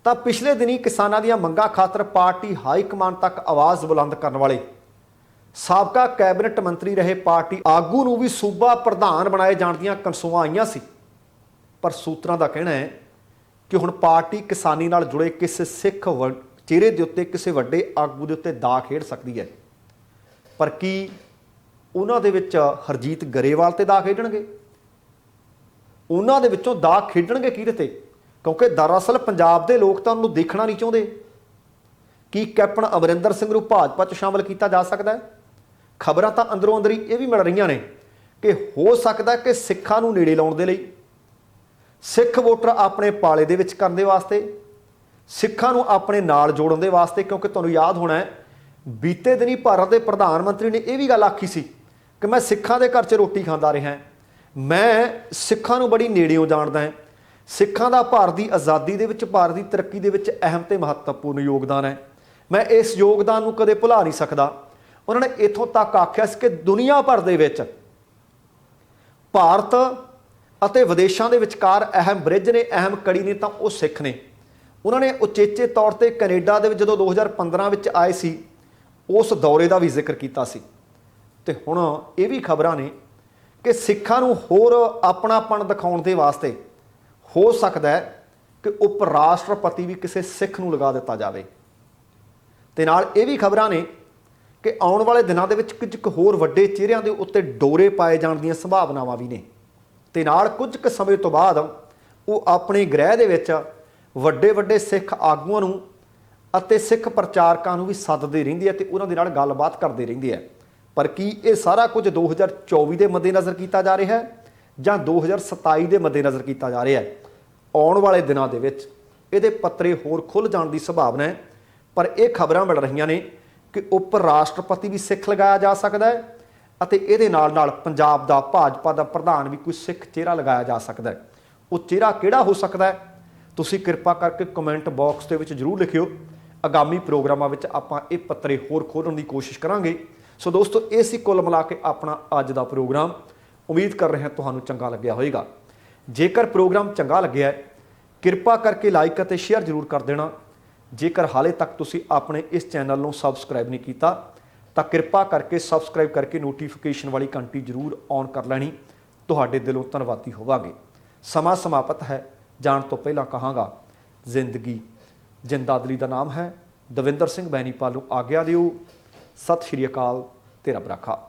ਤਾਂ ਪਿਛਲੇ ਦਿਨੀ ਕਿਸਾਨਾਂ ਦੀਆਂ ਮੰਗਾਂ ਖਾਤਰ ਪਾਰਟੀ ਹਾਈਕਮਾਨ ਤੱਕ ਆਵਾਜ਼ ਬੁਲੰਦ ਕਰਨ ਵਾਲੇ ਸਾਬਕਾ ਕੈਬਨਿਟ ਮੰਤਰੀ ਰਹੇ ਪਾਰਟੀ ਆਗੂ ਨੂੰ ਵੀ ਸੂਬਾ ਪ੍ਰਧਾਨ ਬਣਾਏ ਜਾਣ ਦੀਆਂ ਕਨਸੂਆਂ ਆਈਆਂ ਸੀ। ਪਰ ਸੂਤਰਾਂ ਦਾ ਕਹਿਣਾ ਹੈ ਕਿ ਹੁਣ ਪਾਰਟੀ ਕਿਸਾਨੀ ਨਾਲ ਜੁੜੇ ਕਿਸੇ ਸਿੱਖ ਚਿਹਰੇ ਦੇ ਉੱਤੇ ਕਿਸੇ ਵੱਡੇ ਆਗੂ ਦੇ ਉੱਤੇ ਦਾਅ ਖੇਡ ਸਕਦੀ ਹੈ। ਪਰ ਕੀ ਉਹਨਾਂ ਦੇ ਵਿੱਚ ਹਰਜੀਤ ਗਰੇਵਾਲ ਤੇ ਦਾਅ ਖੇਡਣਗੇ? ਉਹਨਾਂ ਦੇ ਵਿੱਚੋਂ ਦਾਅ ਖੇਡਣਗੇ ਕਿਹਦੇ ਤੇ? ਕਿਉਂਕਿ ਦਰਅਸਲ ਪੰਜਾਬ ਦੇ ਲੋਕ ਤਾਂ ਉਹਨੂੰ ਦੇਖਣਾ ਨਹੀਂ ਚਾਹੁੰਦੇ। ਕੀ ਕੈਪਟਨ ਅਮਰਿੰਦਰ ਸਿੰਘ ਨੂੰ ਭਾਜਪਾ 'ਚ ਸ਼ਾਮਲ ਕੀਤਾ ਜਾ ਸਕਦਾ ਹੈ? ਖਬਰਾਂ ਤਾਂ ਅੰਦਰੋਂ ਅੰਦਰ ਹੀ ਇਹ ਵੀ ਮਿਲ ਰਹੀਆਂ ਨੇ ਕਿ ਹੋ ਸਕਦਾ ਕਿ ਸਿੱਖਾਂ ਨੂੰ ਨੇੜੇ ਲਾਉਣ ਦੇ ਲਈ, ਸਿੱਖ ਵੋਟਰ ਆਪਣੇ ਪਾਲੇ ਦੇ ਵਿੱਚ ਕਰਨ ਦੇ ਵਾਸਤੇ, ਸਿੱਖਾਂ ਨੂੰ ਆਪਣੇ ਨਾਲ ਜੋੜਨ ਦੇ ਵਾਸਤੇ, ਕਿਉਂਕਿ ਤੁਹਾਨੂੰ ਯਾਦ ਹੋਣਾ ਬੀਤੇ ਦਿਨੀ ਭਾਰਤ ਦੇ ਪ੍ਰਧਾਨ ਮੰਤਰੀ ਨੇ ਇਹ ਵੀ ਗੱਲ ਆਖੀ ਸੀ ਕਿ ਮੈਂ ਸਿੱਖਾਂ ਦੇ ਘਰ 'ਚ ਰੋਟੀ ਖਾਂਦਾ ਰਿਹਾ, ਮੈਂ ਸਿੱਖਾਂ ਨੂੰ ਬੜੀ ਨੇੜਿਓਂ ਜਾਣਦਾ ਹਾਂ, ਸਿੱਖਾਂ ਦਾ ਭਾਰਤ ਦੀ ਆਜ਼ਾਦੀ ਦੇ ਵਿੱਚ, ਭਾਰਤ ਦੀ ਤਰੱਕੀ ਦੇ ਵਿੱਚ ਅਹਿਮ ਤੇ ਮਹੱਤਵਪੂਰਨ ਯੋਗਦਾਨ ਹੈ, ਮੈਂ ਇਸ ਯੋਗਦਾਨ ਨੂੰ ਕਦੇ ਭੁਲਾ ਨਹੀਂ ਸਕਦਾ। ਉਹਨਾਂ ਨੇ ਇੱਥੋਂ ਤੱਕ ਆਖਿਆ ਸੀ ਕਿ ਦੁਨੀਆ ਭਰ ਦੇ ਵਿੱਚ ਭਾਰਤ ਅਤੇ ਵਿਦੇਸ਼ਾਂ ਦੇ ਵਿਚਕਾਰ ਅਹਿਮ ਬ੍ਰਿਜ ਨੇ, ਅਹਿਮ ਕੜੀ ਨੇ ਤਾਂ ਉਹ ਸਿੱਖ ਨੇ। ਉਹਨਾਂ ਨੇ ਉਚੇਚੇ ਤੌਰ ਤੇ ਕੈਨੇਡਾ ਦੇ ਵਿੱਚ ਜਦੋਂ 2015 ਵਿੱਚ ਆਏ ਸੀ ਉਸ ਦੌਰੇ ਦਾ ਵੀ ਜ਼ਿਕਰ ਕੀਤਾ ਸੀ। ਤੇ ਹੁਣ ਇਹ ਵੀ ਖਬਰਾਂ ਨੇ ਕਿ ਸਿੱਖਾਂ ਨੂੰ ਹੋਰ ਆਪਣਾਪਣ ਦਿਖਾਉਣ ਦੇ ਵਾਸਤੇ ਹੋ ਸਕਦਾ ਹੈ ਕਿ ਉਪ ਰਾਸ਼ਟਰਪਤੀ ਵੀ ਕਿਸੇ ਸਿੱਖ ਨੂੰ ਲਗਾ ਦਿੱਤਾ ਜਾਵੇ। ਤੇ ਨਾਲ ਇਹ ਵੀ ਖਬਰਾਂ ਨੇ ਕਿ ਆਉਣ ਵਾਲੇ ਦਿਨਾਂ ਦੇ ਵਿੱਚ ਕੁਝ ਕੁ ਹੋਰ ਵੱਡੇ ਚਿਹਰਿਆਂ ਦੇ ਉੱਤੇ ਡੋਰੇ ਪਾਏ ਜਾਣ ਦੀਆਂ ਸੰਭਾਵਨਾਵਾਂ ਵੀ ਨੇ। ਤੇ ਨਾਲ ਕੁਝ ਕੁ ਸਮੇਂ ਤੋਂ ਬਾਅਦ ਉਹ ਆਪਣੇ ਗ੍ਰਹਿ ਦੇ ਵਿੱਚ ਵੱਡੇ ਵੱਡੇ ਸਿੱਖ ਆਗੂਆਂ ਨੂੰ ਅਤੇ ਸਿੱਖ ਪ੍ਰਚਾਰਕਾਂ ਨੂੰ ਵੀ ਸੱਦਦੇ ਰਹਿੰਦੇ ਆ ਤੇ ਉਹਨਾਂ ਦੇ ਨਾਲ ਗੱਲਬਾਤ ਕਰਦੇ ਰਹਿੰਦੇ ਆ। ਪਰ ਕੀ ਇਹ ਸਾਰਾ ਕੁਝ 2024 ਦੇ ਮੱਦੇਨਜ਼ਰ ਕੀਤਾ ਜਾ ਰਿਹਾ ਹੈ ਜਾਂ 2027 ਦੇ ਮੱਦੇਨਜ਼ਰ ਕੀਤਾ ਜਾ ਰਿਹਾ ਹੈ? ਆਉਣ ਵਾਲੇ ਦਿਨਾਂ ਦੇ ਵਿੱਚ ਇਹਦੇ ਪੱਤਰੇ ਹੋਰ ਖੁੱਲ੍ਹ ਜਾਣ ਦੀ ਸੰਭਾਵਨਾ ਹੈ। ਪਰ ਇਹ ਖਬਰਾਂ ਮਿਲ ਰਹੀਆਂ ਨੇ ਕਿ ਉਪ ਰਾਸ਼ਟਰਪਤੀ ਵੀ ਸਿੱਖ ਲਗਾਇਆ ਜਾ ਸਕਦਾ ਹੈ ਅਤੇ ਇਹਦੇ ਨਾਲ ਨਾਲ ਪੰਜਾਬ ਦਾ ਭਾਜਪਾ ਦਾ ਪ੍ਰਧਾਨ ਵੀ ਕੋਈ ਸਿੱਖ ਚਿਹਰਾ ਲਗਾਇਆ ਜਾ ਸਕਦਾ ਹੈ। ਉਹ ਚਿਹਰਾ ਕਿਹੜਾ ਹੋ ਸਕਦਾ ਹੈ? ਤੁਸੀਂ ਕਿਰਪਾ ਕਰਕੇ ਕਮੈਂਟ ਬਾਕਸ ਦੇ ਵਿੱਚ ਜ਼ਰੂਰ ਲਿਖਿਓ। ਆਗਾਮੀ ਪ੍ਰੋਗਰਾਮਾਂ ਵਿੱਚ ਆਪਾਂ ਇਹ ਪੱਤਰੇ ਹੋਰ ਖੋਲ੍ਹਣ ਦੀ ਕੋਸ਼ਿਸ਼ ਕਰਾਂਗੇ। ਸੋ ਦੋਸਤੋ, ਇਹ ਸੀ ਕੁੱਲ ਮਿਲਾ ਕੇ ਆਪਣਾ ਅੱਜ ਦਾ ਪ੍ਰੋਗਰਾਮ। ਉਮੀਦ ਕਰ ਰਹੇ ਹਾਂ ਤੁਹਾਨੂੰ ਚੰਗਾ ਲੱਗਿਆ ਹੋਵੇਗਾ। ਜੇਕਰ ਪ੍ਰੋਗਰਾਮ ਚੰਗਾ ਲੱਗਿਆ ਕਿਰਪਾ ਕਰਕੇ ਲਾਈਕ ਅਤੇ ਸ਼ੇਅਰ ਜ਼ਰੂਰ ਕਰ ਦੇਣਾ। ਜੇਕਰ ਹਾਲੇ ਤੱਕ ਤੁਸੀਂ ਆਪਣੇ ਇਸ ਚੈਨਲ ਨੂੰ ਸਬਸਕ੍ਰਾਈਬ ਨਹੀਂ ਕੀਤਾ ਤਾਂ ਕਿਰਪਾ ਕਰਕੇ ਸਬਸਕ੍ਰਾਈਬ ਕਰਕੇ ਨੋਟੀਫਿਕੇਸ਼ਨ ਵਾਲੀ ਘੰਟੀ ਜ਼ਰੂਰ ਔਨ ਕਰ ਲੈਣੀ। ਤੁਹਾਡੇ ਦਿਲੋਂ ਧੰਨਵਾਦੀ ਹੋਵਾਂਗੇ। ਸਮਾਂ ਸਮਾਪਤ ਹੈ। ਜਾਣ ਤੋਂ ਪਹਿਲਾਂ ਕਹਾਂਗਾ, ਜ਼ਿੰਦਗੀ ਜਿੰਦਾਦਲੀ ਦਾ ਨਾਮ ਹੈ। ਦਵਿੰਦਰ ਸਿੰਘ ਬੈਨੀਪਾਲ ਨੂੰ ਆਗਿਆ ਦਿਓ। ਸਤਿ ਸ਼੍ਰੀ ਅਕਾਲ। ਤੇਰਾ ਬਰਾਖਾ।